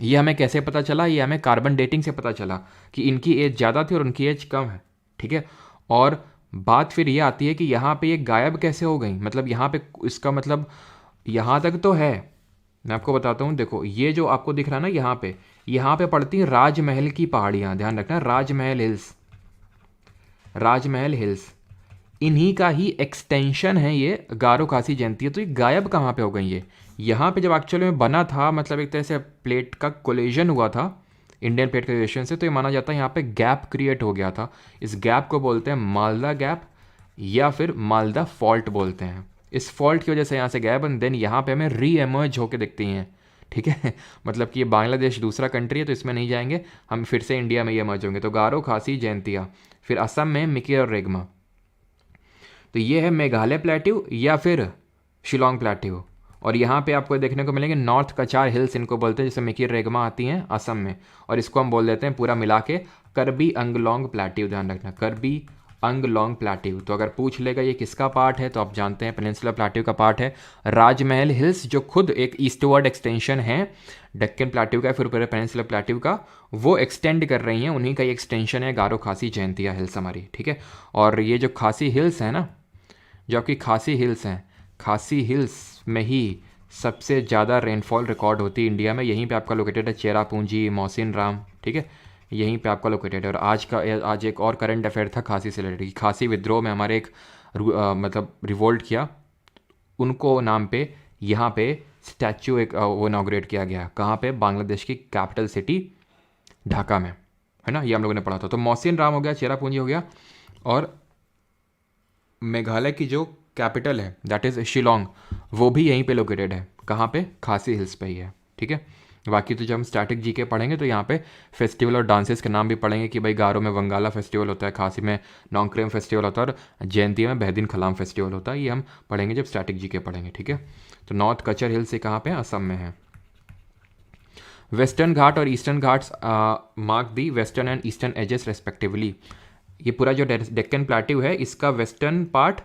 ये हमें कैसे पता चला? ये हमें कार्बन डेटिंग से पता चला कि इनकी एज ज़्यादा थी और उनकी एज कम है, ठीक है। और बात फिर ये आती है कि यहाँ पे ये गायब कैसे हो गई, मतलब यहाँ पे इसका मतलब यहाँ तक तो है, मैं आपको बताता हूँ। देखो ये जो आपको दिख रहा है ना, यहाँ पे पड़ती हैं राजमहल की पहाड़ियाँ, ध्यान रखना, राजमहल हिल्स, राजमहल हिल्स, इन्हीं का ही एक्सटेंशन है ये गारो, खासी, जयंती। तो ये गायब कहाँ पे हो गई? ये यहाँ पे जब एक्चुअली में बना था, मतलब एक तरह से प्लेट का कोलिजन हुआ था इंडियन प्लेट क्रिएशन से, तो ये माना जाता है यहाँ पे गैप क्रिएट हो गया था। इस गैप को बोलते हैं मालदा गैप या फिर मालदा फॉल्ट बोलते हैं। इस फॉल्ट की वजह से यहाँ से गैप, एंड देन यहाँ पे हमें री एमर्ज होकर दिखती हैं, ठीक है। मतलब कि ये बांग्लादेश दूसरा कंट्री है तो इसमें नहीं जाएंगे हम, फिर से इंडिया में ये एमर्ज होंगे। तो गारो, खासी, जयंतिया, फिर असम में मिकिर और रेगमा। तो ये है मेघालय प्लेट्यू या फिर शिलोंग प्लेट्यू। और यहाँ पे आपको देखने को मिलेंगे नॉर्थ कचार हिल्स, इनको बोलते हैं, जैसे मिकिर, रेगमा आती हैं असम में, और इसको हम बोल देते हैं पूरा मिला के करबी अंगलोंग प्लेट्यू। ध्यान रखना, करबी अंगलोंग प्लेट्यू। तो अगर पूछ लेगा ये किसका पार्ट है, तो आप जानते हैं पेनिनसुलर प्लेट्यू का पार्ट है। राजमहल हिल्स जो खुद एक ईस्टवर्ड एक्सटेंशन है डेक्कन प्लेट्यू का, फिर पूरे पेनिनसुलर प्लेट्यू का, वो एक्सटेंड कर रही हैं, उन्हीं का ये एक्सटेंशन है गारो, खासी, जयंतिया हिल्स हमारी, ठीक है। और ये जो खासी हिल्स है ना, जो आपकी खासी हिल्स हैं, खासी हिल्स में ही सबसे ज़्यादा रेनफॉल रिकॉर्ड होती है इंडिया में। यहीं पे आपका लोकेटेड है चेरापूंजी, मोहसिन राम, ठीक है, यहीं पे आपका लोकेटेड है। और आज एक और करंट अफेयर था खासी से रिलेटेड, खासी विद्रोह में हमारे एक मतलब रिवोल्ट किया, उनको नाम पे यहाँ पे स्टैचू एक वो इनॉग्रेट किया गया। कहाँ पे? बांग्लादेश की कैपिटल सिटी ढाका में, है ना, ये हम लोगों ने पढ़ा था। तो मोहसिन राम हो गया, चेरापूंजी हो गया, और मेघालय की जो कैपिटल है दैट इज़ शिलोंग, वो भी यहीं पे लोकेटेड है। कहाँ पे? खासी हिल्स पे ही है, ठीक है। बाकी तो जब हम स्टैटिक जीके पढ़ेंगे तो यहाँ पे फेस्टिवल और डांसेस के नाम भी पढ़ेंगे कि भाई गारो में वंगाला फेस्टिवल होता है, खासी में नोंगक्रेम फेस्टिवल होता है, और जयंती में बहदीन खलाम फेस्टिवल होता है। ये हम पढ़ेंगे जब स्टैटिक जीके पढ़ेंगे, ठीक है। तो नॉर्थ कचर हिल्स से कहाँ पे? असम में है। वेस्टर्न घाट और eastern Ghats mark the western and eastern edges respectively. ये पूरा जो डेक्कन प्लेट्यू है, इसका वेस्टर्न पार्ट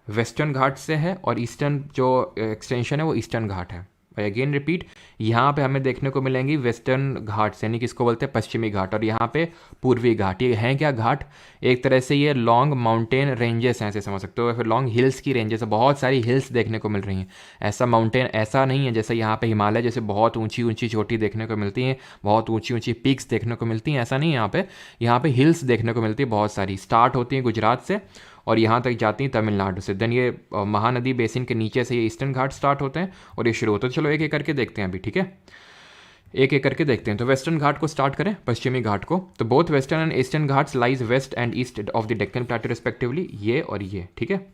वेस्टर्न घाट से है, और ईस्टर्न जो एक्सटेंशन है वो ईस्टर्न घाट है। अगेन रिपीट, यहाँ पे हमें देखने को मिलेंगी वेस्टर्न घाट, यानी कि इसको बोलते हैं पश्चिमी घाट, और यहाँ पे पूर्वी घाट। ये हैं क्या घाट? एक तरह से ये लॉन्ग माउंटेन रेंजेस हैं, ऐसे समझ सकते हो, या फिर लॉन्ग हिल्स की रेंजेस है। बहुत सारी हिल्स देखने को मिल रही हैं। ऐसा माउंटेन ऐसा नहीं है जैसे यहाँ पे हिमालय जैसे बहुत ऊंची ऊंची चोटी देखने को मिलती हैं, बहुत ऊंची ऊंची पीक्स देखने को मिलती हैं, ऐसा नहीं है। यहाँ पे हिल्स देखने को मिलती है बहुत सारी, स्टार्ट होती हैं गुजरात से और यहाँ तक जाती हैं तमिलनाडु से। देन ये महानदी बेसिन के नीचे से ये ईस्टर्न घाट स्टार्ट होते हैं और ये शुरू होते हैं। चलो एक एक करके देखते हैं अभी, ठीक है, एक एक करके देखते हैं। तो वेस्टर्न घाट को स्टार्ट करें, पश्चिमी घाट को। तो both western and eastern Ghats lies west and east of the Deccan plateau respectively, ये और ये, ठीक है,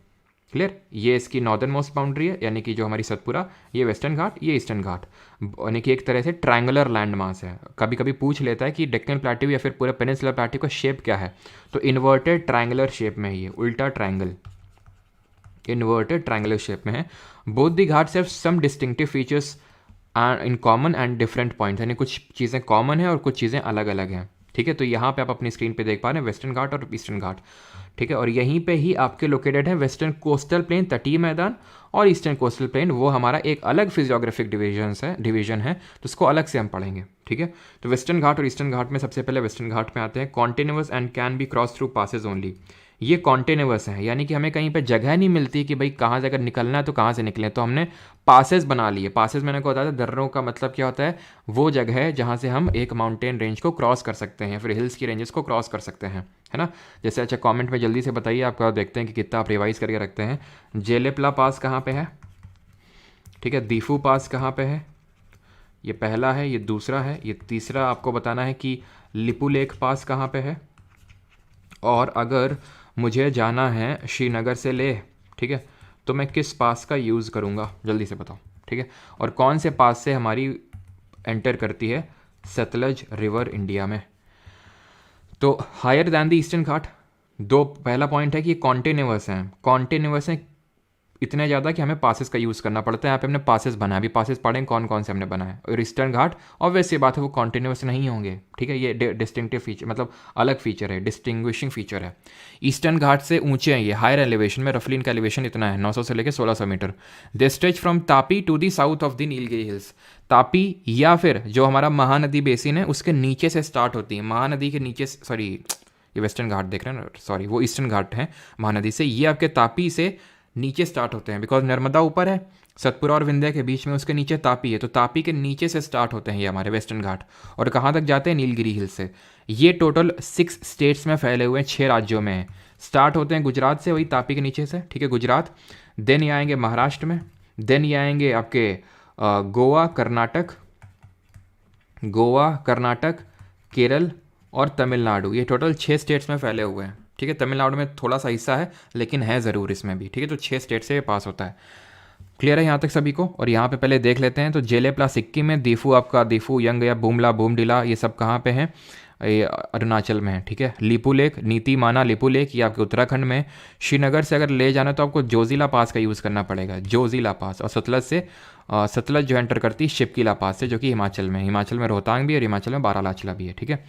क्लियर। ये इसकी नॉर्दर्न मोस्ट बाउंड्री है, यानी कि जो हमारी सतपुरा, ये वेस्टर्न घाट, ये ईस्टर्न घाट, यानी कि एक तरह से ट्रायंगुलर लैंड मास है। कभी कभी पूछ लेता है कि डेक्कन प्लेट्यू या फिर पूरे पेनिनसुलर प्लेट्यू का शेप क्या है, तो इन्वर्टेड ट्रायंगुलर शेप में है, ये उल्टा ट्रायंगल, इन्वर्टेड ट्रायंगुलर शेप में है। Both the Ghats have some distinctive features in common and different points, यानी कुछ चीज़ें कॉमन है और कुछ चीज़ें अलग अलग हैं, ठीक है। तो यहाँ पे आप अपनी स्क्रीन पे देख पा रहे हैं वेस्टर्न घाट और ईस्टर्न घाट, ठीक है। और यहीं पे ही आपके लोकेटेड है वेस्टर्न कोस्टल प्लेन, तटीय मैदान, और ईस्टर्न कोस्टल प्लेन, वो हमारा एक अलग फिजियोग्राफिक डिवीजन है, तो उसको अलग से हम पढ़ेंगे, ठीक है। तो वेस्टर्न घाट और ईस्टर्न घाट में सबसे पहले वेस्टर्न घाट में आते हैं। Continuous and can be cross through passes only, ये कॉन्टिन्यूअस है, यानी कि हमें कहीं पे जगह नहीं मिलती कि भाई कहाँ से अगर निकलना है तो कहाँ से निकलें, तो हमने पासेस बना लिए। पासेस मैंने को बताया था, दर्रों का मतलब क्या होता है, वो जगह है जहाँ से हम एक माउंटेन रेंज को क्रॉस कर सकते हैं, फिर हिल्स की रेंजेस को क्रॉस कर सकते हैं, है ना। जैसे अच्छा कमेंट में जल्दी से बताइए, आपका देखते हैं कि कितना आप रिवाइज करके रखते हैं। जेलेपला पास कहाँ पे है, ठीक है, दीफू पास कहाँ पे है, ये पहला है, ये दूसरा है, ये तीसरा आपको बताना है कि लिपुलेख पास कहाँ पे है। और अगर मुझे जाना है श्रीनगर से लेह, ठीक है, तो मैं किस पास का यूज़ करूँगा, जल्दी से बताओ, ठीक है। और कौन से पास से हमारी एंटर करती है सतलज रिवर इंडिया में। तो हायर दैन द ईस्टर्न घाट, दो, पहला पॉइंट है कि ये कॉन्टिन्यूअस हैं, कॉन्टिन्यूअस हैं इतने ज़्यादा कि हमें पासेस का यूज़ करना पड़ता है। यहाँ पे हमने पासेस बनाया, अभी पासेस पढ़ें कौन कौन से हमने बनाए। और ईस्टर्न घाट ऑब्वियस सी बात है वो कॉन्टिन्यूस नहीं होंगे, ठीक है, ये डिस्टिंक्टिव फीचर, मतलब अलग फीचर है, डिस्टिंग्विशिंग फीचर है। ईस्टर्न घाट से ऊंचे हैं ये, हायर एलिवेशन में, रफली इनका एलिवेशन इतना है 900 से लेकर 1600 metre. They stretch from Tapi to the south of the Nilgiri hills. Tapi या फिर जो हमारा महानदी बेसिन है उसके नीचे से स्टार्ट होती है, महानदी के नीचे, सॉरी ये वेस्टर्न घाट देख रहे हैं ना, सॉरी वो ईस्टर्न घाट है महानदी से, ये आपके तापी से नीचे स्टार्ट होते हैं, बिकॉज नर्मदा ऊपर है, सतपुरा और विंध्या के बीच में उसके नीचे तापी है, तो तापी के नीचे से स्टार्ट होते हैं ये हमारे वेस्टर्न घाट। और कहाँ तक जाते हैं, नीलगिरी हिल से। ये टोटल 6 स्टेट्स में फैले हुए हैं, 6 राज्यों में हैं। स्टार्ट होते हैं गुजरात से, वही तापी के नीचे से, ठीक है, गुजरात। देन ये आएंगे महाराष्ट्र में, देन ये आएंगे आपके गोवा, कर्नाटक, केरल और तमिलनाडु। ये टोटल 6 स्टेट्स में फैले हुए हैं, ठीक है। तमिलनाडु में थोड़ा सा हिस्सा है लेकिन है ज़रूर इसमें भी, ठीक है। तो 6 स्टेट से ये पास होता है। क्लियर है यहाँ तक सभी को। और यहाँ पे पहले देख लेते हैं, तो जेलेप्ला सिक्किम में, दीफू आपका दीफू यंग या बुमला बूमडिला ये सब कहाँ पे हैं, ये अरुणाचल में है, ठीक है। लिपू लेक, नीति माना लिपू लेक ये आपके उत्तराखंड में। श्रीनगर से अगर ले जाना तो आपको जोजिला पास का यूज़ करना पड़ेगा, जोजिला पास। और सतलज जो एंटर करती है शिपकिला पास से, जो कि हिमाचल में, हिमाचल में रोहतांग भी है और हिमाचल में बारालाचला भी है, ठीक है।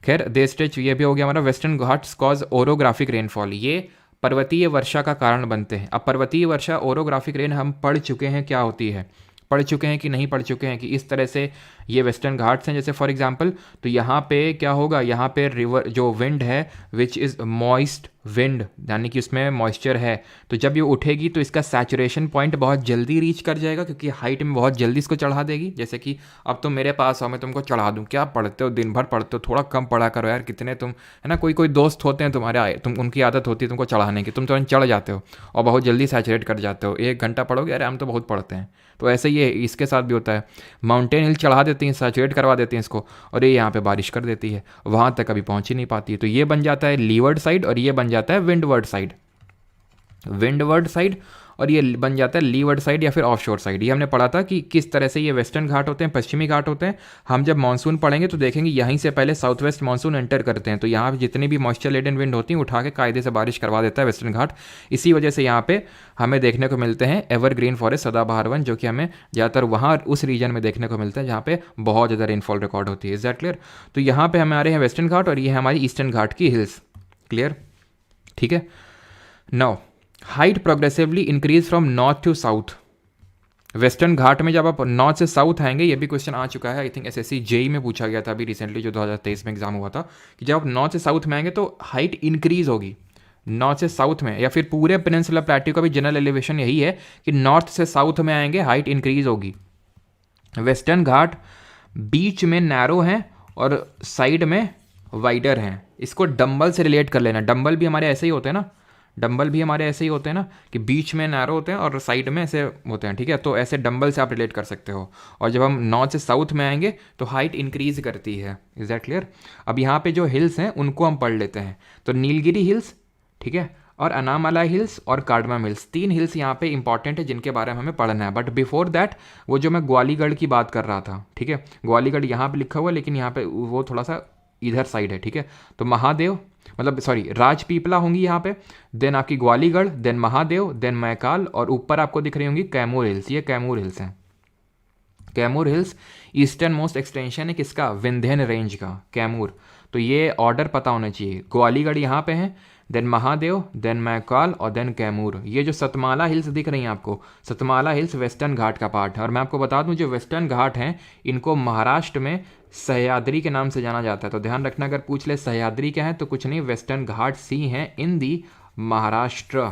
खैर दे स्ट्रेच, ये भी हो गया हमारा। Western Ghats cause orographic rainfall, ये पर्वतीय वर्षा का कारण बनते हैं। अब पर्वतीय वर्षा, ओरोग्राफिक रेन हम पढ़ चुके हैं क्या होती है, पढ़ चुके हैं कि नहीं पढ़ चुके हैं, कि इस तरह से ये वेस्टर्न घाट्स हैं, जैसे फॉर एग्जांपल, तो यहाँ पे क्या होगा, यहाँ पे रिवर जो विंड है विच इज़ मॉइस्ट विंड, यानी कि उसमें मॉइस्चर है, तो जब ये उठेगी तो इसका सैचुरेशन पॉइंट बहुत जल्दी रीच कर जाएगा, क्योंकि हाइट में बहुत जल्दी इसको चढ़ा देगी। जैसे कि अब तुम मेरे पास आओ, मैं तुमको चढ़ा दूँ, क्या पढ़ते हो, दिन भर पढ़ते हो, थोड़ा कम पढ़ा करो यार, कितने तुम, है ना। कोई कोई दोस्त होते हैं तुम्हारे, तुम उनकी आदत होती है तुमको चढ़ाने की, तुम तुरंत चढ़ जाते हो और बहुत जल्दी सैचुरेट कर जाते हो। 1 घंटा पढ़ोगे, अरे हम तो बहुत पढ़ते हैं। तो ऐसे ही है, इसके साथ भी होता है। माउंटेन हिल चढ़ा देती हैं, सैचुरेट करवा देती हैं इसको, और ये यहाँ पे बारिश कर देती है, वहाँ तक कभी पहुँच ही नहीं पाती है। तो ये बन जाता है लीवर्ड साइड और ये बन जाता है विंडवर्ड साइड, और ये बन जाता है लीवर्ड साइड या फिर ऑफशोर साइड। ये हमने पढ़ा था कि किस तरह से ये वेस्टर्न घाट होते हैं, पश्चिमी घाट होते हैं। हम जब मानसून पढ़ेंगे तो देखेंगे यहीं से पहले साउथ वेस्ट मानसून एंटर करते हैं, तो यहाँ पे जितनी भी मॉइस्चर लेडन विंड होती हैं उठा के कायदे से बारिश करवा देता है वेस्टर्न घाट। इसी वजह से यहाँ पे हमें देखने को मिलते हैं एवरग्रीन फॉरेस्ट, सदाबहार वन, जो कि हमें ज़्यादातर वहाँ उस रीजन में देखने को मिलते हैं जहाँ पे बहुत ज़्यादा रेनफॉल रिकॉर्ड होती है। Is that clear. तो यहाँ पे हमारे हैं वेस्टर्न घाट और ये है हमारी ईस्टर्न घाट की हिल्स। क्लियर, ठीक है। Now height progressively increase from north to south. Western Ghat में जब आप नॉर्थ से साउथ आएंगे, ये भी क्वेश्चन आ चुका है, आई थिंक एसएससी जेई में पूछा गया था अभी रिसेंटली, जो 2023 में एग्जाम हुआ था, कि जब आप नॉर्थ से साउथ में आएंगे तो हाइट इंक्रीज होगी नॉर्थ से साउथ में, या फिर पूरे पेनिनसुला प्लेट्यू का भी जनरल एलिवेशन यही है कि नॉर्थ से साउथ में आएंगे हाइट इंक्रीज होगी। वेस्टर्न घाट बीच में नैरो हैं और साइड में वाइडर हैं। इसको डंबल से रिलेट कर लेना, डंबल भी हमारे ऐसे ही होते हैं ना, कि बीच में नैरो होते हैं और साइड में ऐसे होते हैं, ठीक है। तो ऐसे डंबल से आप रिलेट कर सकते हो। और जब हम नॉर्थ से साउथ में आएंगे तो हाइट इंक्रीज करती है। Is that clear. अब यहाँ पे जो हिल्स हैं उनको हम पढ़ लेते हैं। तो नीलगिरी हिल्स, ठीक है, और अनामाला हिल्स और कार्डमम हिल्स, 3 हिल्स यहाँ पे इंपॉर्टेंट है जिनके बारे में हमें पढ़ना है। बट बिफोर दैट, वो जो मैं ग्वालीगढ़ की बात कर रहा था, ठीक है, ग्वालीगढ़ यहाँ पे लिखा हुआ है लेकिन यहाँ पे वो थोड़ा सा इधर साइड है, ठीक है। तो महादेव, मतलब सॉरी, राजपीपला होंगी यहाँ पे, देन आपकी ग्वालीगढ़, देन महादेव, देन मैकाल, और ऊपर आपको दिख रही होंगी कैमूर हिल्स। ये कैमूर हिल्स हैं। Kaimur hills eastern most extension है किसका, विंध्यन रेंज का, कैमूर। तो ये ऑर्डर पता होना चाहिए। ग्वालीगढ़ यहाँ पे है, देन महादेव, देन मैकाल और देन कैमूर। ये जो सतमाला हिल्स दिख रही हैं आपको, सतमाला हिल्स वेस्टर्न घाट का पार्ट है। और मैं आपको बता दूं जो वेस्टर्न घाट हैं इनको महाराष्ट्र में सह्याद्री के नाम से जाना जाता है। तो ध्यान रखना, अगर पूछ ले सह्याद्री क्या है तो कुछ नहीं, वेस्टर्न घाट सी हैं इन दी महाराष्ट्र,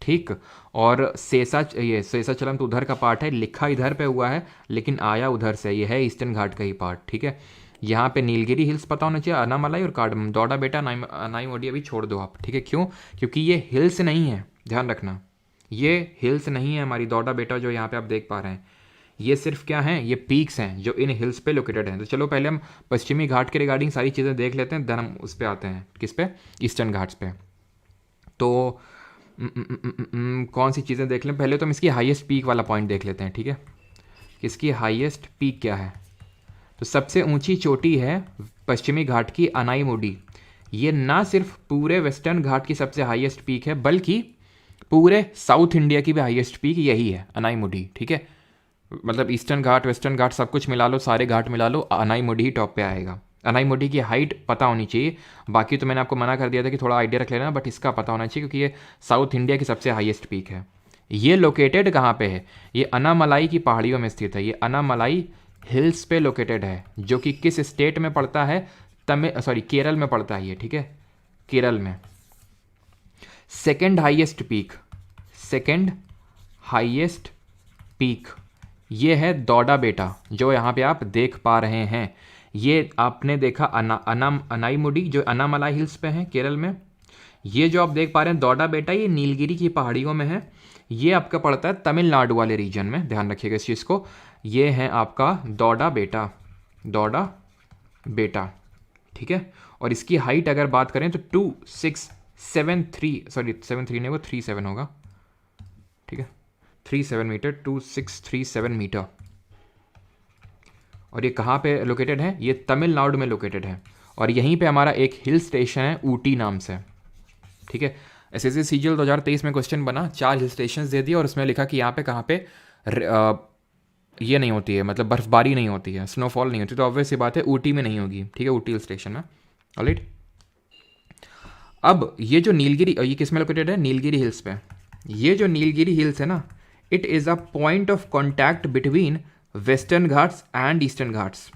ठीक। और ये शेषाचलम तो उधर का पार्ट है, लिखा इधर पे हुआ है लेकिन आया उधर से, ये है ईस्टर्न घाट का ही पार्ट, ठीक है। यहाँ पे नीलगिरी हिल्स पता होना चाहिए, अनामलाई और कार्डमम, दौड़ा बेटा अनाईमोडी अभी छोड़ दो आप, ठीक है। क्यों? क्योंकि ये हिल्स नहीं है, ध्यान रखना, ये हिल्स नहीं है हमारी दौड़ा बेटा जो यहाँ पे आप देख पा रहे हैं। ये सिर्फ क्या हैं, ये पीक्स हैं जो इन हिल्स पे लोकेटेड हैं। तो चलो पहले हम पश्चिमी घाट के रिगार्डिंग सारी चीज़ें देख लेते हैं, देन हम उस पर आते हैं, किस पे, ईस्टर्न घाट्स पे। तो कौन सी चीज़ें देख लें, पहले तो हम इसकी हाईएस्ट पीक वाला पॉइंट देख लेते हैं, ठीक है। इसकी हाईएस्ट पीक क्या है, तो सबसे ऊंची चोटी है पश्चिमी घाट की अनाईमुडी। ये ना सिर्फ पूरे वेस्टर्न घाट की सबसे हाईएस्ट पीक है बल्कि पूरे साउथ इंडिया की भी हाईएस्ट पीक यही है, अनाईमुडी, ठीक है। मतलब ईस्टर्न घाट वेस्टर्न घाट सब कुछ मिला लो, सारे घाट मिला लो, अनाईमुडी ही टॉप पे आएगा। अनाईमुडी की हाइट पता होनी चाहिए, बाकी तो मैंने आपको मना कर दिया था कि थोड़ा आइडिया रख लेना, बट इसका पता होना चाहिए क्योंकि ये साउथ इंडिया की सबसे हाईएस्ट पीक है। ये लोकेटेड कहाँ पे है, ये अनामलाई की पहाड़ियों में स्थित है, ये अनामलाई हिल्स पे लोकेटेड है, जो कि किस स्टेट में पड़ता है, केरल में पड़ता है ये, ठीक है, केरल में। सेकेंड हाईएस्ट पीक ये है दौड़ा बेटा, जो यहाँ पे आप देख पा रहे हैं। ये आपने देखा अनाईमुडी जो अनामलाई हिल्स पे है केरल में। ये जो आप देख पा रहे हैं दौड़ा बेटा, ये नीलगिरी की पहाड़ियों में है, ये आपका पड़ता है तमिलनाडु वाले रीजन में, ध्यान रखिएगा इस चीज़ को। ये है आपका दौड़ा बेटा, ठीक है। और इसकी हाइट अगर बात करें तो 27 नहीं, वो 37 होगा, ठीक है, 37 मीटर, 2637 मीटर। और ये कहाँ पे लोकेटेड है, ये तमिलनाडु में लोकेटेड है। और यहीं पे हमारा एक हिल स्टेशन है ऊटी नाम से, ठीक है। एसएससी सीजीएल 2023 में क्वेश्चन बना, 4 हिल स्टेशन दे दिए और उसमें लिखा कि यहाँ पे कहाँ पे ये नहीं होती है, मतलब बर्फबारी नहीं होती है, स्नोफॉल नहीं होती, तो ऑब्वियस सी बात है ऊटी में नहीं होगी, ठीक है, ऊटी हिल स्टेशन में, ऑलराइट। अब ये जो नीलगिरी, ये किस में लोकेटेड है, नीलगिरी हिल्स पे। ये जो नीलगिरी हिल्स है ना, it is a point of contact between western Ghats and eastern Ghats.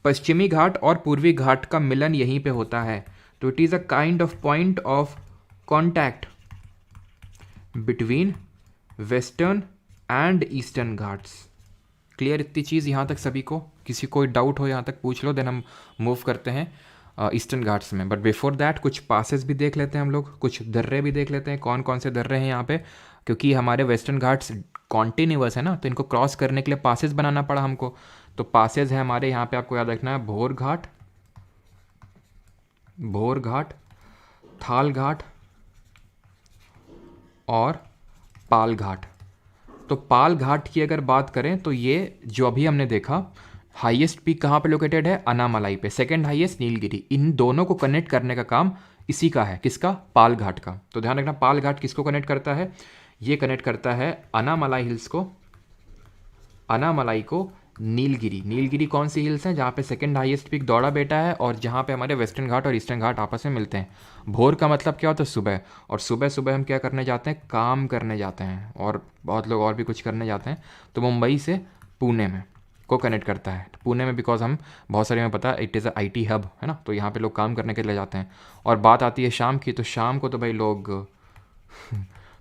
पश्चिमी घाट और पूर्वी घाट का मिलन यहीं पे होता है, तो it is a kind of point of contact between western and eastern Ghats. Clear इतनी चीज़ यहाँ तक सभी को? किसी कोई डाउट हो यहाँ तक पूछ लो, देन हम मूव करते हैं ईस्टर्न घाट्स में। बट बिफोर दैट कुछ पासेस भी देख लेते हैं हम लोग, कुछ दर्रे भी देख लेते हैं, कौन कौन से दर्रे हैं यहाँ पे, क्योंकि हमारे वेस्टर्न घाट्स कॉन्टिन्यूअस है ना, तो इनको क्रॉस करने के लिए पासेस बनाना पड़ा हमको। तो पासेस है हमारे यहाँ पे, आपको याद रखना है, भोर घाट, थाल घाट और पाल घाट। तो पाल घाट की अगर बात करें तो ये जो अभी हमने देखा, हाईएस्ट पीक कहाँ पे लोकेटेड है, अनामलाई पे, सेकंड हाईएस्ट नीलगिरी। इन दोनों को कनेक्ट करने का काम इसी का है, किसका, पाल घाट का। तो ध्यान रखना, पाल घाट किसको कनेक्ट करता है, ये कनेक्ट करता है अनामलाई हिल्स को, अनामलाई को नीलगिरी कौन सी हिल्स हैं, जहाँ पे सेकंड हाईएस्ट पीक दौड़ा बेटा है और जहाँ पे हमारे वेस्टर्न घाट और ईस्टर्न घाट आपस में मिलते हैं। भोर का मतलब क्या होता है, सुबह, और सुबह सुबह हम क्या करने जाते हैं, काम करने जाते हैं, और बहुत लोग और भी कुछ करने जाते हैं। तो मुंबई से पुणे में को कनेक्ट करता है, पुणे में, बिकॉज हम बहुत सारे में पता है it is a IT hub है ना, तो यहाँ पे लोग काम करने के लिए जाते हैं। और बात आती है शाम की, तो शाम को तो भाई लोग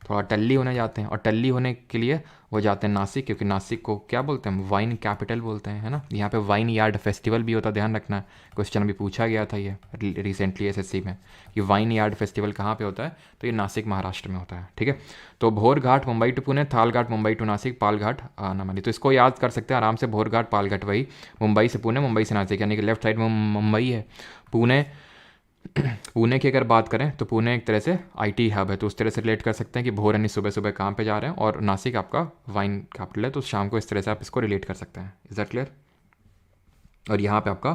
थोड़ा टल्ली होने जाते हैं, और टल्ली होने के लिए वो जाते हैं नासिक, क्योंकि नासिक को क्या बोलते हैं, वाइन कैपिटल बोलते हैं, है ना। यहाँ पे वाइन यार्ड फेस्टिवल भी होता है, ध्यान रखना, क्वेश्चन अभी पूछा गया था ये रिसेंटली SSC में कि वाइन यार्ड फेस्टिवल कहाँ पे होता है, तो ये नासिक महाराष्ट्र में होता है, ठीक है। तो भोर घाट मुंबई टू पुणे, थाल घाट मुंबई टू नासिक, पाल घाट अनामलाई। तो इसको याद कर सकते हैं आराम से, भोर घाट पाल घाट वही मुंबई से पुणे, मुंबई से नासिक, यानी कि लेफ्ट साइड में मुंबई है। पुणे की अगर बात करें तो पुणे एक तरह से IT हब है, तो उस तरह से रिलेट कर सकते हैं कि भोर यानी सुबह सुबह काम पे जा रहे हैं, और नासिक आपका वाइन कैपिटल है, तो शाम को इस तरह से आप इसको रिलेट कर सकते हैं। Is that clear? और यहाँ पे आपका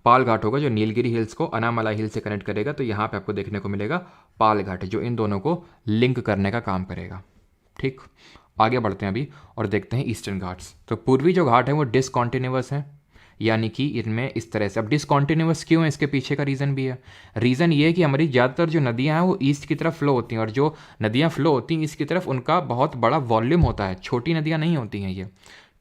पाल घाट होगा जो नीलगिरी हिल्स को अनामलाई हिल से कनेक्ट करेगा, तो यहाँ पे आपको देखने को मिलेगा पाल घाट, जो इन दोनों को लिंक करने का काम करेगा, ठीक। आगे बढ़ते हैं अभी और देखते हैं ईस्टर्न घाट्स। तो पूर्वी जो घाट है वो डिसकॉन्टिन्यूअस है, यानी कि इनमें इस तरह से। अब डिसकॉन्टिन्यूस क्यों है, इसके पीछे का रीज़न भी है। रीज़न ये है कि हमारी ज़्यादातर जो नदियाँ हैं वो ईस्ट की तरफ फ्लो होती हैं, और जो नदियाँ फ्लो होती हैं ईस्ट की तरफ उनका बहुत बड़ा वॉल्यूम होता है, छोटी नदियाँ नहीं होती हैं ये,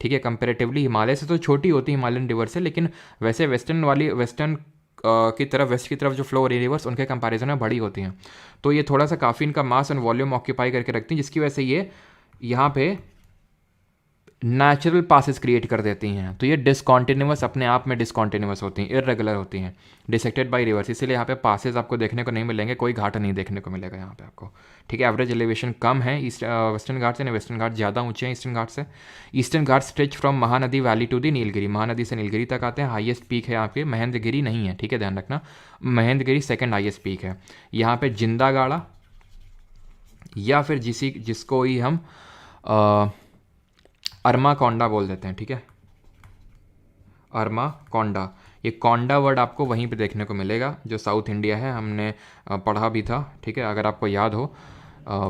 ठीक है। कंपेरेटिवली हिमालय से तो छोटी होती है, हिमालयन रिवर से, लेकिन वैसे वेस्टर्न की तरफ, वेस्ट की तरफ जो फ्लो हो रही रिवर्स उनके कंपैरिजन में बड़ी होती हैं। तो ये थोड़ा सा काफ़ी इनका मास एंड वॉल्यूम ऑक्यूपाई करके रखती हैं, जिसकी वजह से ये यहाँ पे नेचुरल पासेस क्रिएट कर देती हैं। तो ये डिसकॉन्टिन्यूस अपने आप में डिसकॉन्टिन्यूस होती हैं, इरेगुलर होती हैं, डिसेक्टेड बाय रिवर्स, इसीलिए यहाँ पे पासेस आपको देखने को नहीं मिलेंगे, कोई घाट नहीं देखने को मिलेगा यहाँ पे आपको, ठीक है। एवरेज एलिवेशन कम है ईस्ट वेस्टर्न घाट से, वेस्टर्न घाट ज़्यादा ऊंचे हैं ईस्टर्न घाट से। Eastern Ghat stretch from Mahanadi valley to the Nilgiri, Mahanadi से नीलगिरी तक आते हैं। हाईएस्ट पीक है यहाँ पे महेंद्रगिरी नहीं है, ठीक है, ध्यान रखना, महेंद्रगिरी सेकेंड हाईएस्ट पीक है। यहाँ पे जिंदा गाड़ा या फिर जिसको ही हम अरमा कोंडा बोल देते हैं, ठीक है, अरमा कोंडा। ये कोंडा वर्ड आपको वहीं पे देखने को मिलेगा जो साउथ इंडिया है, हमने पढ़ा भी था, ठीक है, अगर आपको याद हो।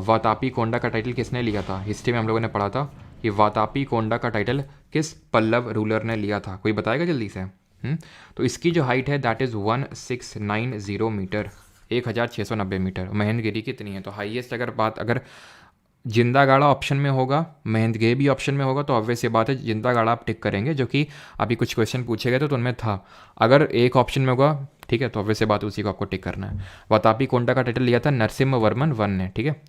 वातापी कोंडा का टाइटल किसने लिया था, हिस्ट्री में हम लोगों ने पढ़ा था कि वातापी कोंडा का टाइटल किस पल्लव रूलर ने लिया था, कोई बताएगा जल्दी से। तो इसकी जो हाइट है that is 1690 metre, 1690 metre. Mahendragiri कितनी है, तो हाईएस्ट अगर जिंदा गाड़ा ऑप्शन में होगा, महेंद्रगिरी भी ऑप्शन में होगा, तो ऑब्वियस ये बात है जिंदा गाड़ा आप टिक करेंगे, जो कि अभी कुछ क्वेश्चन पूछे गए तो उनमें था। अगर एक ऑप्शन में होगा, ठीक है, तो ऑब्वियस ये बात उसी को आपको टिक करना है। वातापी कोंडा का टाइटल लिया था नरसिम्हा वर्मन वन ने, ठीक है,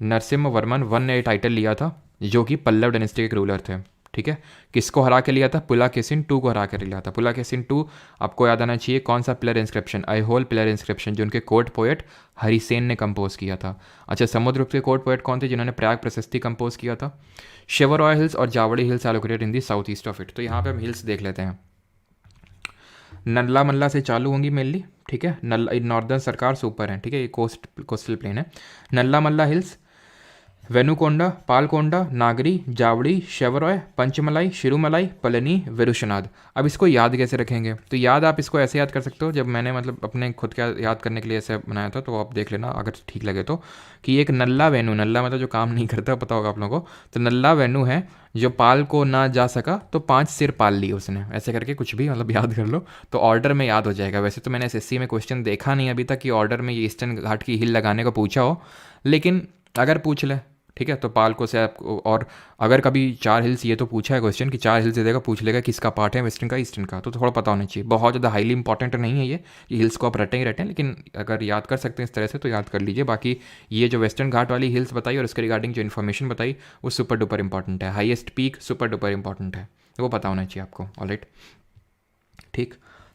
नरसिम्हा वर्मन वन ने टाइटल लिया था, जो कि पल्लव डायनेस्टी के रूलर थे, ठीक है। किसको हरा के लिया था, पुलाकेसिन टू को हरा कर लिया था। पुलाकेसिन टू आपको याद आना चाहिए कौन सा pillar inscription, Aihole pillar inscription, जो उनके कोर्ट पोएट हरिसेन ने कंपोज किया था। अच्छा, समुद्रगुप्त के कोर्ट पोएट कौन थे जिन्होंने प्रयाग प्रशस्ति कंपोज किया था, शिवरॉय हिल्स और Javadi hills are located in the south east of it. तो यहाँ पे हम हिल्स देख लेते हैं, नल्ला मल्ला से चालू होंगी मेनली, ठीक है, नल्ला नॉर्दर्न सरकार से ऊपर है, ठीक है, ये कोस्टल प्लेन है। नल्ला मल्ला हिल्स, वेनुकोंडा, पालकोंडा, नागरी, जावड़ी, शेवरॉय, पंचमलाई, शिरुमलाई, पलनी, विरुशनाद। अब इसको याद कैसे रखेंगे, तो याद आप इसको ऐसे याद कर सकते हो, जब मैंने मतलब अपने खुद का याद करने के लिए ऐसे बनाया था, तो आप देख लेना अगर ठीक लगे तो, कि एक नल्ला वेनु, नल्ला मतलब जो काम नहीं करता, पता होगा आप लोगों को, तो नल्ला वेनु है जो पाल को ना जा सका तो 5 सिर पाल लिए उसने, ऐसे करके कुछ भी मतलब याद कर लो, तो ऑर्डर में याद हो जाएगा। वैसे तो मैंने एसएससी में क्वेश्चन देखा नहीं अभी तक कि ऑर्डर में ये ईस्टर्न घाट की हिल लगाने को पूछा हो, लेकिन अगर पूछ ले, ठीक है, तो पालको से आपको, और अगर कभी 4 हिल्स, ये तो पूछा है क्वेश्चन कि 4 हिल्स दे देगा, पूछ लेगा किसका पार्ट है, वेस्टर्न का ईस्टर्न का, तो थोड़ा पता होना चाहिए। बहुत ज़्यादा हाईली इंपॉर्टेंट नहीं है ये कि हिल्स को आप रटें ही रटें, लेकिन अगर याद कर सकते हैं इस तरह से तो याद कर लीजिए। बाकी ये जो वेस्टर्न घाट वाली हिल्स बताई और इसके रिगार्डिंग जो इन्फॉर्मेशन बताई वो सुपर डुपर इंपॉर्टेंट है, highest peak super duper important है, वो पता होना चाहिए आपको। ऑलराइट, ठीक,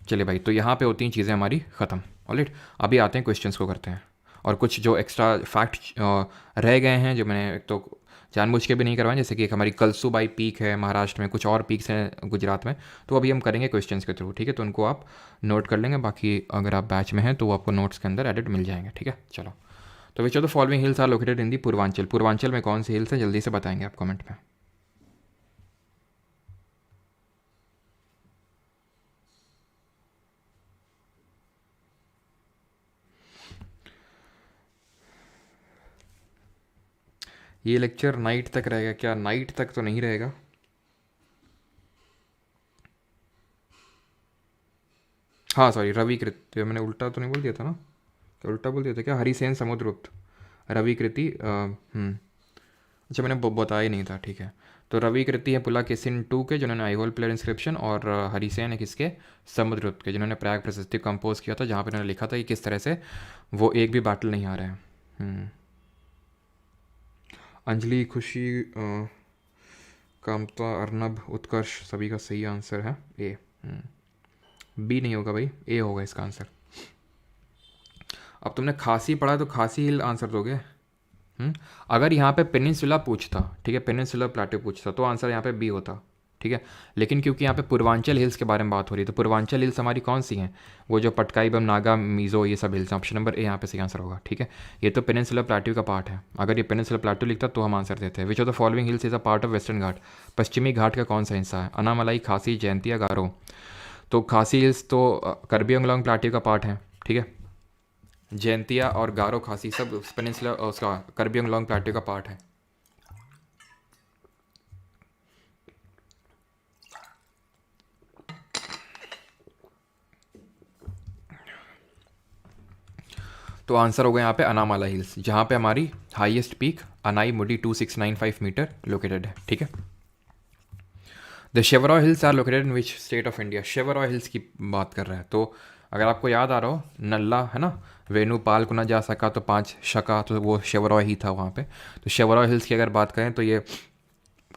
चलिए भाई, तो यहाँ पे होती हैं चीज़ें हमारी ख़त्म। ऑलराइट, अभी आते हैं क्वेश्चंस को करते हैं, और कुछ जो एक्स्ट्रा फैक्ट रह गए हैं जो मैंने एक तो जानबूझ के भी नहीं करवाएं, जैसे कि एक हमारी कलसूबाई पीक है महाराष्ट्र में, कुछ और पीक्स हैं गुजरात में, तो अभी हम करेंगे क्वेश्चंस के थ्रू, ठीक है, तो उनको आप नोट कर लेंगे। बाकी अगर आप बैच में हैं तो आपको नोट्स के अंदर एडिट मिल जाएंगे, ठीक है। चलो, तो which of the following hills are located in the Purvanchal, Purvanchal में कौन सी हिल्स हैं, जल्दी से बताएंगे आप कमेंट में। ये लेक्चर नाइट तक रहेगा क्या, नाइट तक तो नहीं रहेगा, हाँ सॉरी, रविकृत, मैंने उल्टा तो नहीं बोल दिया था ना, क्या उल्टा बोल दिया था क्या, हरिसेन समुद्रगुप्त, रविकृति, अच्छा मैंने बताया ही नहीं था, ठीक है। तो रविकृति है पुलाकेसिन टू के जिन्होंने ऐहोल पिलर इंस्क्रिप्शन, और हरिसेन है किसके, समुद्रगुप्त के, जिन्होंने प्रयाग प्रशस्ति कंपोज किया था, जहाँ पर उन्होंने लिखा था कि किस तरह से वो एक भी बैटल नहीं आ रहे हैं। अंजलि, खुशी, कामता, अर्नब, उत्कर्ष, सभी का सही आंसर है ए। बी नहीं होगा भाई, ए होगा इसका आंसर। अब तुमने खासी पढ़ा तो खासी हिल आंसर दोगे। अगर यहाँ पे पेनिनसुला पूछता, ठीक है, पेनिनसुलर प्लेटो पूछता तो आंसर यहाँ पे बी होता, ठीक है, लेकिन क्योंकि यहाँ पे पूर्वांचल हिल्स के बारे में बात हो रही है, तो पूर्वांचल हिल्स हमारी कौन सी हैं, वो जो पटकाई बम, नागा, मीज़ो, ये सब हिल्स हैं। ऑप्शन नंबर ए यहाँ पे सही आंसर होगा, ठीक है। ये तो पेनिनसुलर प्लेटो का पार्ट है, अगर ये पेनिनसुलर प्लेटो लिखता तो हम आंसर देते हैं। Which of the following hills is a part of western Ghat, पश्चिमी घाट का कौन सा हिस्सा है, अनामलाई, खासी, जयंतिया, गारो। तो खासी हिल्स तो करबी अंगलोंग प्लेटो का पार्ट है, ठीक है, जयंतिया और गारो खासी सब पेनिनसुला उसका करबी अंगलोंग प्लेटो का पार्ट है। तो आंसर होगा यहाँ पे अनामाला हिल्स, जहाँ पे हमारी हाईएस्ट पीक अनाई मुडी 2695 मीटर लोकेटेड है, ठीक है। The Shevaroy hills are located in which state of India? Shevaroy hills की बात कर रहे हैं, तो अगर आपको याद आ रहा हो नल्ला है ना, वेणुपाल को ना जा सका तो 5 शका, तो वो शेवरॉय ही था वहाँ पे। तो शेवरॉय हिल्स की अगर बात करें तो ये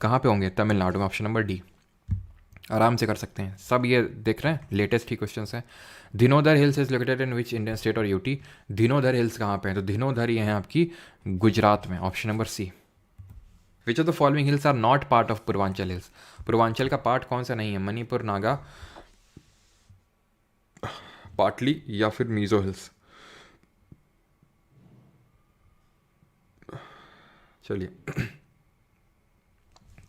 कहाँ पे होंगे? तमिलनाडु में, ऑप्शन नंबर डी। आराम से कर सकते हैं सब, ये देख रहे हैं लेटेस्ट ही क्वेश्चन है। Dhinodhar hills is located in which Indian state और यूटी? धिनोधर हिल्स कहाँ पे हैं? तो धिनोधर ये हैं आपकी गुजरात में, option number C. Which of the following hills are not part of Purvanchal hills? Purvanchal का पार्ट कौन सा नहीं है? मणिपुर, नागा, पाटली या फिर मिजो हिल्स? चलिए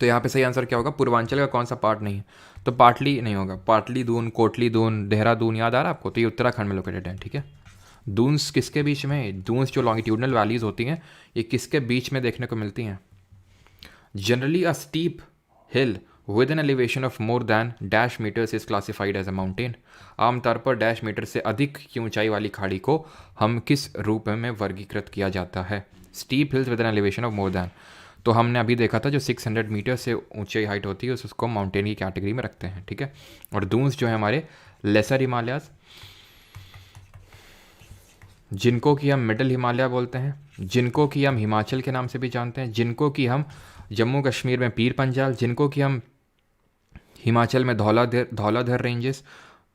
तो यहाँ पे सही आंसर क्या होगा? पूर्वांचल का कौन सा पार्ट नहीं है? तो पाटली नहीं होगा। पाटली दून, कोटली दून, देहरादून याद आ रहा है आपको? तो ये उत्तराखंड में लोकेटेड है, ठीक है। दून्स किसके बीच में? दून्स जो लॉन्गिट्यूडनल वैलीज होती हैं ये किसके बीच में देखने को मिलती हैं? Generally a steep hill with an elevation of more than dash metres is classified as a mountain. आमतौर पर डैश मीटर से अधिक की ऊंचाई वाली खाड़ी को हम किस रूप में वर्गीकृत किया जाता है? Steep hills with an elevation of more then, तो हमने अभी देखा था जो 600 मीटर से ऊंचाई हाइट होती है उसको माउंटेन की कैटेगरी में रखते हैं, ठीक है। और दून्स जो है हमारे लेसर हिमालयाज, जिनको कि हम मिडल हिमालय बोलते हैं, जिनको कि हम हिमाचल के नाम से भी जानते हैं, जिनको कि हम जम्मू कश्मीर में पीर पंजाल, जिनको कि हम हिमाचल में धौलाधर रेंजेस,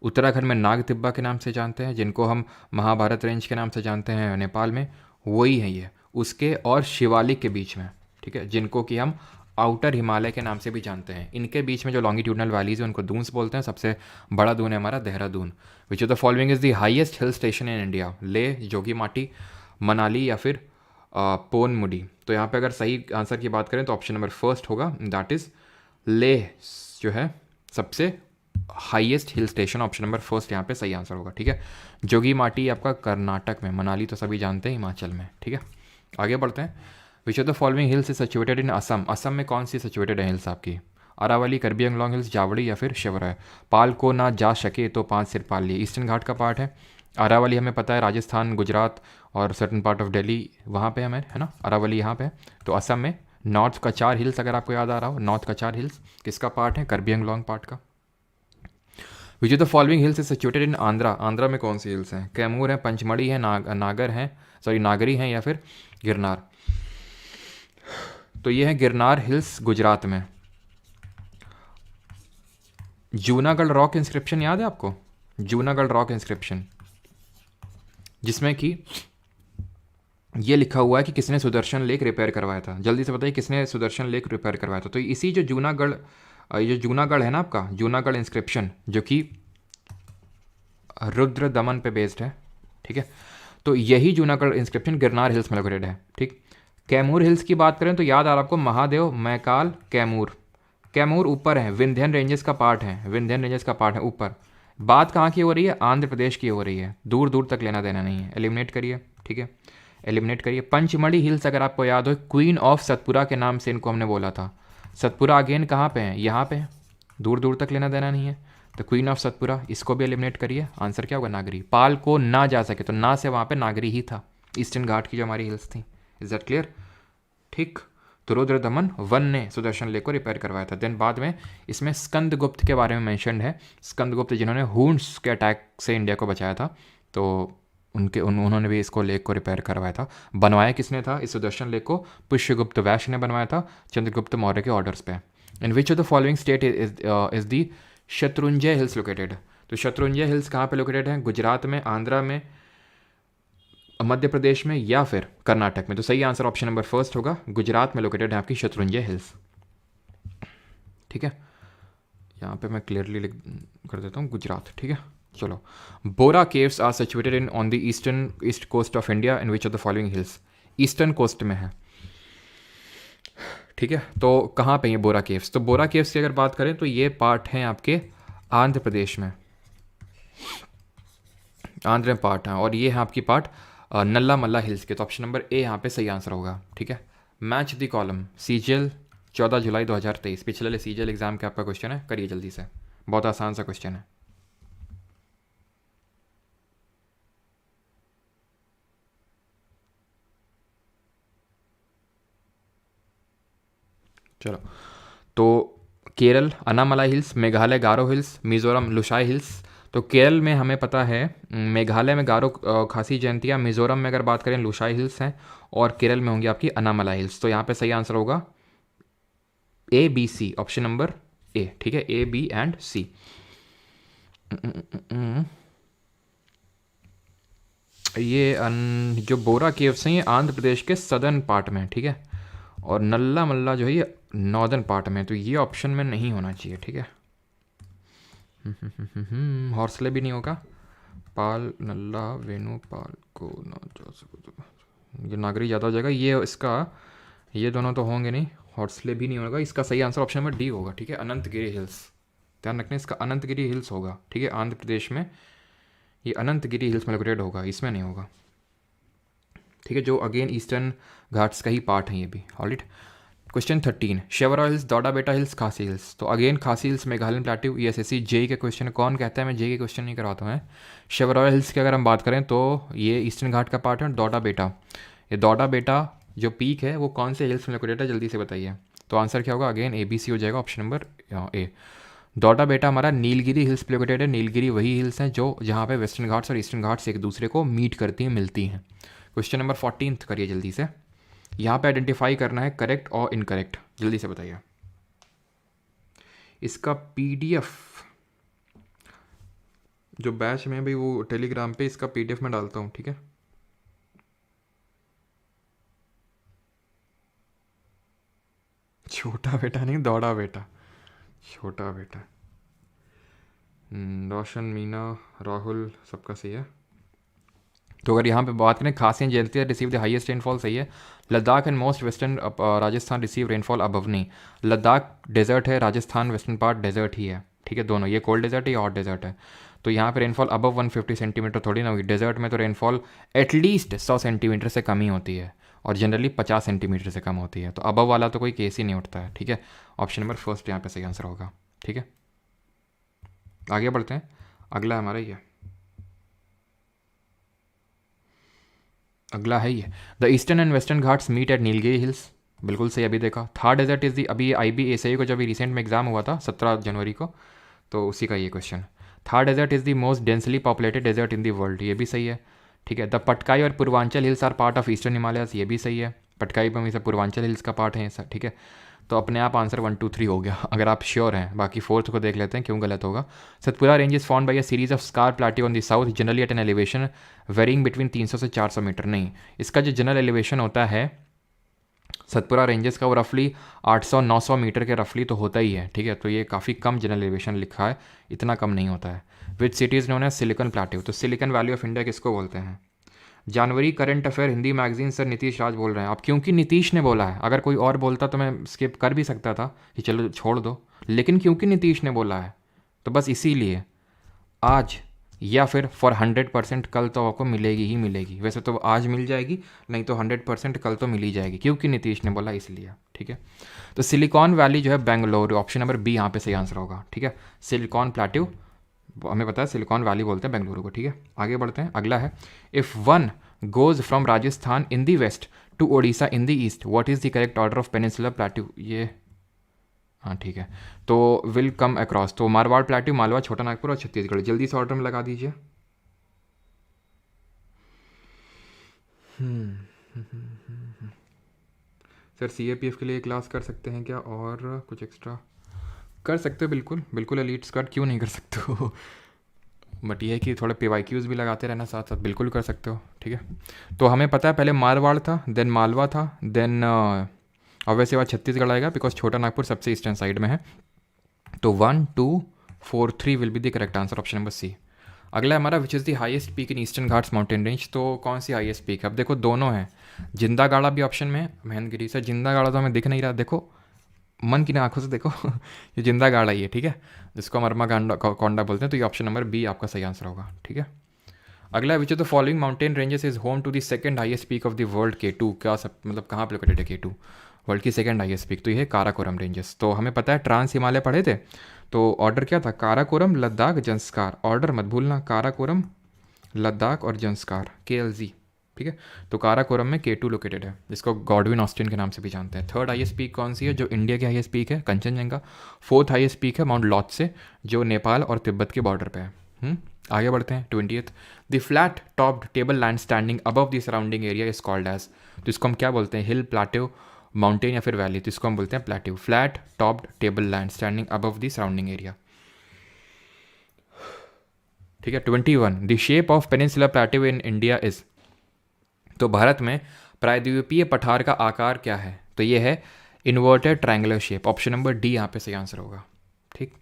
उत्तराखंड में नाग तिब्बा के नाम से जानते हैं, जिनको हम महाभारत रेंज के नाम से जानते हैं नेपाल में, वही है ये उसके और शिवालिक के बीच में, ठीक है, जिनको कि हम आउटर हिमालय के नाम से भी जानते हैं। इनके बीच में जो लॉन्गिट्यूडनल वैलीज है उनको दून्स बोलते हैं। सबसे बड़ा दून है हमारा Dehradun. Which of the following is the highest hill station in India? Leh, Jogimatti, Manali या फिर पोनमुडी? तो यहाँ पे अगर सही आंसर की बात करें तो ऑप्शन नंबर फर्स्ट होगा, दैट इज़ लेह जो है सबसे highest hill station, option number first यहाँ पे सही आंसर होगा, ठीक है। जोगीमाटी आपका कर्नाटक में, मनाली तो सभी जानते हैं हिमाचल में, ठीक है। आगे बढ़ते हैं। Which of the following hills is situated in Assam? Assam में कौन सी सिचुएटेड है हिल्स आपकी? अरावली, कर्बी अंगलोंग हिल्स, जावड़ी या फिर शिवराय? पाल को ना जा सके तो 5 सिर पाल लिए, ईस्टर्न घाट का पार्ट है। अरावली हमें पता है राजस्थान, गुजरात और सर्टन पार्ट ऑफ दिल्ली वहाँ पे हमें है ना, अरावली यहाँ पे है। तो असम में नॉर्थ कचार हिल्स, अगर आपको याद आ रहा हो, नॉर्थ कचार हिल्स किसका पार्ट है? कर्बी अंगलोंग पार्ट का। विच of the following hills is situated in Andhra? Andhra में कौन सी हिल्स हैं? कैमूर है, पंचमढ़ी है, नागर है, सॉरी नागरी है या फिर गिरनार? तो ये है गिरनार हिल्स गुजरात में। जूनागढ़ रॉक इंस्क्रिप्शन याद है आपको? जूनागढ़ रॉक इंस्क्रिप्शन, जिसमें कि ये लिखा हुआ है कि किसने सुदर्शन लेक रिपेयर करवाया था। जल्दी से बताइए किसने सुदर्शन लेक रिपेयर करवाया था? तो इसी जो जूनागढ़, ये जो जूनागढ़ है ना आपका, जूनागढ़ इंस्क्रिप्शन जो कि रुद्र दमन पे बेस्ड है, ठीक है। तो यही जूनागढ़ इंस्क्रिप्शन गिरनार हिल्स में लोकेटेड है, ठीक। कैमूर हिल्स की बात करें तो याद आ रहा आपको महादेव, मैकाल, कैमूर। कैमूर ऊपर है, विंध्यन रेंजेस का पार्ट है, विंध्यन रेंजेस का पार्ट है ऊपर। बात कहाँ की हो रही है? आंध्र प्रदेश की हो रही है, दूर दूर तक लेना देना नहीं है। एलिमिनेट करिए, ठीक है, एलिमिनेट करिए। पंचमढ़ी हिल्स अगर आपको याद हो, क्वीन ऑफ सतपुरा के नाम से इनको हमने बोला था। सतपुरा अगेन कहाँ पे है? यहाँ पे है, दूर दूर तक लेना देना नहीं है। तो क्वीन ऑफ सतपुरा, इसको भी एलिमिनेट करिए। आंसर क्या होगा? नागरी। पाल को ना जा सके तो ना से वहाँ पे नागरी ही था, ईस्टर्न घाट की जो हमारी हिल्स थी। Is that clear? ठीक। तो रुद्र दमन वन ने सुदर्शन लेक को रिपेयर करवाया था। देन बाद में इसमें स्कंदगुप्त के बारे में मेंशनड है। स्कंदगुप्त जिन्होंने हून्स के अटैक से इंडिया को बचाया था, तो उन्होंने भी इसको लेक को रिपेयर करवाया था। बनवाया किसने था इस सुदर्शन लेक को? पुष्यगुप्त वैश्य ने बनवाया था चंद्रगुप्त मौर्य के ऑर्डर्स पे। In which of the following state is the Shatrunjaya hills located? तो शत्रुंजय हिल्स कहाँ पे लोकेटेड है? गुजरात में, आंध्रा में, मध्य प्रदेश में या फिर कर्नाटक में? तो सही आंसर ऑप्शन नंबर फर्स्ट होगा, गुजरात में लोकेटेड है आपकी शत्रुंजय हिल्स, ठीक है। यहाँ पे मैं क्लियरली लिख कर देता हूँ गुजरात, ठीक है। चलो, Borra caves are situated in on the east coast of India in which of the following hills? Eastern coast में है, ठीक है। तो कहाँ पे ये बोरा केव्स? तो बोरा केव्स की अगर बात करें तो ये पार्ट हैं आपके आंध्र प्रदेश में, आंध्र में पार्ट है, और ये है आपकी पार्ट नल्ला मल्ला हिल्स के। तो ऑप्शन नंबर ए यहाँ पे सही आंसर होगा, ठीक है। मैच द कॉलम, सीजीएल 14 जुलाई 2023, पिछले वाले सीजीएल एग्जाम का आपका क्वेश्चन है, करिए जल्दी से, बहुत आसान सा क्वेश्चन है। चलो, तो केरल अनामलाई हिल्स, मेघालय गारो हिल्स, मिज़ोरम लुशाई हिल्स। तो केरल में हमें पता है, मेघालय में गारो खासी जयंतियाँ, मिज़ोरम में अगर बात करें लुशाई हिल्स हैं, और केरल में होंगी आपकी अनामलाई हिल्स। तो यहाँ पे सही आंसर होगा A B C, option number A. ठीक है, ए बी एंड सी। ये जो बोरा केव्स हैं ये आंध्र प्रदेश के सदर्न पार्ट में है, ठीक है, और नल्ला मल्ला जो है ये नॉर्दर्न पार्ट में है, तो ये ऑप्शन में नहीं होना चाहिए। ठीक है, हॉर्सले भी नहीं होगा। पाल नल्ला वेणु पाल को ये नागरी ज़्यादा हो जाएगा, ये इसका, ये दोनों तो होंगे नहीं, हॉर्सले भी नहीं होगा। इसका सही आंसर ऑप्शन नंबर डी होगा। ठीक है, अनंतगिरी हिल्स, ध्यान रखना इसका अनंतगिरी हिल्स होगा। ठीक है, आंध्र प्रदेश में ये अनंतगिरी हिल्स में लोकेटेड होगा, इसमें नहीं होगा। ठीक है, जो अगेन ईस्टर्न घाट्स का ही पार्ट है ये भी। ऑलराइट, क्वेश्चन 13, शेवरॉय हिल्स, डोडा बेटा हिल्स, खासी हिल्स। तो अगेन खासी हिल्स मेघालयन प्लेट्यू, ये एसएससी जेई के क्वेश्चन। कौन कहता है मैं जेई के क्वेश्चन नहीं करवाता हूँ। शेवरॉय हिल्स की अगर हम बात करें तो ये ईस्टर्न घाट का पार्ट है। डोडा बेटा, ये डोडा बेटा जो पीक है वो कौन से हिल्स में लोकेटेड है, जल्दी से बताइए। तो आंसर क्या होगा, अगेन ABC हो जाएगा, ऑप्शन नंबर ए। डोडा बेटा हमारा नीलगिरी हिल्स पे लोकेटेड है। नीलगिरी वही हिल्स हैं जो जहाँ पे वेस्टर्न घाट्स और ईस्टर्न घाट्स एक दूसरे को मीट करती हैं, मिलती हैं। क्वेश्चन नंबर 14 करिए जल्दी से। यहाँ पे आइडेंटिफाई करना है करेक्ट और इनकरेक्ट, जल्दी से बताइए। इसका PDF जो बैच में भाई वो टेलीग्राम पे इसका PDF में डालता हूँ। ठीक है, छोटा बेटा नहीं, दौड़ा बेटा, छोटा बेटा। रोशन, मीना, राहुल, सबका सही है। तो अगर यहाँ पे बात करें, खासियत जयंती रिसीव द हाईएस्ट रेनफॉल, सही है। Ladakh and most western Rajasthan receive rainfall above नहीं। लद्दाख डेजर्ट है, राजस्थान वेस्टर्न पार्ट डेजर्ट ही है। ठीक है, दोनों, ये कोल्ड डेजर्ट है, ये हॉट डेजर्ट है। तो यहाँ पे रेनफॉल अबव 150 सेंटीमीटर थोड़ी ना होगी। डेजर्ट में तो रेनफॉल एटलीस्ट 100 सेंटीमीटर से कम ही होती है, और जनरली 50 सेंटीमीटर से कम होती है। तो अबव वाला तो कोई केस ही नहीं उठता है। ठीक है, ऑप्शन नंबर फर्स्ट यहाँ पे सही आंसर होगा। ठीक है, आगे बढ़ते हैं, अगला हमारा ये, अगला है ये, the eastern and western Ghats meet at Nilgiri hills. बिल्कुल सही, अभी देखा। थार डेजर्ट इज़ दी, अभी IBASI को जब रिसेंट में एग्जाम हुआ था 17 जनवरी को, तो उसी का ये question. Thar desert is the most densely populated desert in the world, ये भी सही है। ठीक है, द पटकाई और Purvanchal hills are part of eastern Himalayas, ये भी सही है। पटकाई में से पूर्वांचल हिल्स का पार्ट है ये सर। ठीक है, तो अपने आप आंसर 1 2 3 हो गया, अगर आप श्योर हैं। बाकी फोर्थ को देख लेते हैं क्यों गलत होगा। Satpura range is found by a series of scar plateau on the south generally at an elevation varying between 300 से 400 मीटर। नहीं, इसका जो जनरल एलिवेशन होता है सतपुरा रेंजेस का वो रफली 800-900 मीटर के रफली तो होता ही है। ठीक है, तो ये काफ़ी कम जनरल एलिवेशन लिखा है, इतना कम नहीं होता है। Which cities known as silicon plateau, तो सिलिकॉन वैली ऑफ इंडिया किसको बोलते हैं। जनवरी current affair Hindi magazine, sir Nitish Raj बोल रहे हैं आप, क्योंकि नीतीश ने बोला है। अगर कोई और बोलता तो मैं स्किप कर भी सकता था कि चलो छोड़ दो, लेकिन क्योंकि नीतीश ने बोला है तो बस इसीलिए आज या फिर फॉर 100% कल तो आपको मिलेगी ही मिलेगी। वैसे तो आज मिल जाएगी, नहीं तो 100% कल तो मिल ही जाएगी, क्योंकि नीतीश ने बोला इसलिए। ठीक है, तो सिलिकॉन वैली जो है बेंगलुरु, ऑप्शन नंबर बी यहाँ पे सही आंसर होगा। ठीक है, सिलिकॉन प्लेट्यू हमें पता है, सिलिकॉन वैली बोलते हैं बेंगलुरु को। ठीक है, आगे बढ़ते हैं, अगला है, if one goes from Rajasthan in the west to Odisha in the east, what is the correct order of peninsular plateau. ये हाँ ठीक है, तो विल कम अक्रॉस, तो मारवाड़ प्लेट्यू, मालवा, छोटा नागपुर और छत्तीसगढ़। जल्दी से ऑर्डर में लगा दीजिए। सर CAPF के लिए क्लास कर सकते हैं क्या, और कुछ एक्स्ट्रा कर सकते हो। बिल्कुल बिल्कुल, एलीट स्कॉट क्यों नहीं कर सकते हो, बट ये है कि थोड़े PYQs भी लगाते रहना साथ साथ, बिल्कुल कर सकते हो। ठीक है, तो हमें पता है पहले मारवाड़ था, देन मालवा था, देन ऑब्वियसली बाद छत्तीसगढ़ आएगा बिकॉज छोटा नागपुर सबसे ईस्टर्न साइड में है। तो 1 2 4 3 will be the correct answer, option number C. अगला है हमारा, which is the highest peak in eastern Ghats mountain range. तो कौन सी हाईएस्ट पीक है, अब देखो दोनों हैं। जिंदा गाड़ा भी ऑप्शन में है, महेंद्रगिरी से। जिंदा गाड़ा तो हमें दिख नहीं रहा, देखो मन की आंखों से देखो ये जिंदा गाड़ा ही है। ठीक है, जिसको हम अरमा कोंडा बोलते हैं। तो ये ऑप्शन नंबर बी आपका सही आंसर होगा। ठीक है, अगला, which of the following mountain ranges is home to the second highest peak of the world, K2। क्या सब मतलब कहाँ पे लोकेटेड है K2, वर्ल्ड की सेकंड हाईएस्ट पीक। तो ये है काराकोरम रेंजेस। तो हमें पता है ट्रांस हिमालय पढ़े थे, तो ऑर्डर क्या था, काराकोरम, लद्दाख, जंस्कार। ऑर्डर मत भूलना, काराकोरम, लद्दाख और जंस्कार, KLZ। ठीक है। तो काराकोरम में K2 लोकेटेड है, जिसको गॉडविन ऑस्टिन के नाम से भी जानते हैं। थर्ड हाईएस्ट पीक कौन सी है? जो इंडिया की हाईएस्ट पीक है, कंचनजंगा। फोर्थ हाईएस्ट पीक है माउंट लॉत्से, जो नेपाल और तिब्बत के बॉर्डर पे है। आगे बढ़ते हैं। 20th, the flat topped table land standing above the surrounding area is called as. तो इसको हम क्या बोलते हैं? हिल, प्लाटेव, माउंटेन या फिर वैली। तो इसको हम बोलते हैं प्लाटेव। Flat topped table land standing above the surrounding area, ठीक है। 21, the shape of peninsular plateau in India is. तो भारत में प्रायद्वीपीय पठार का आकार क्या है? तो ये है inverted triangular shape. Option number D यहाँ पे सही आंसर होगा, ठीक।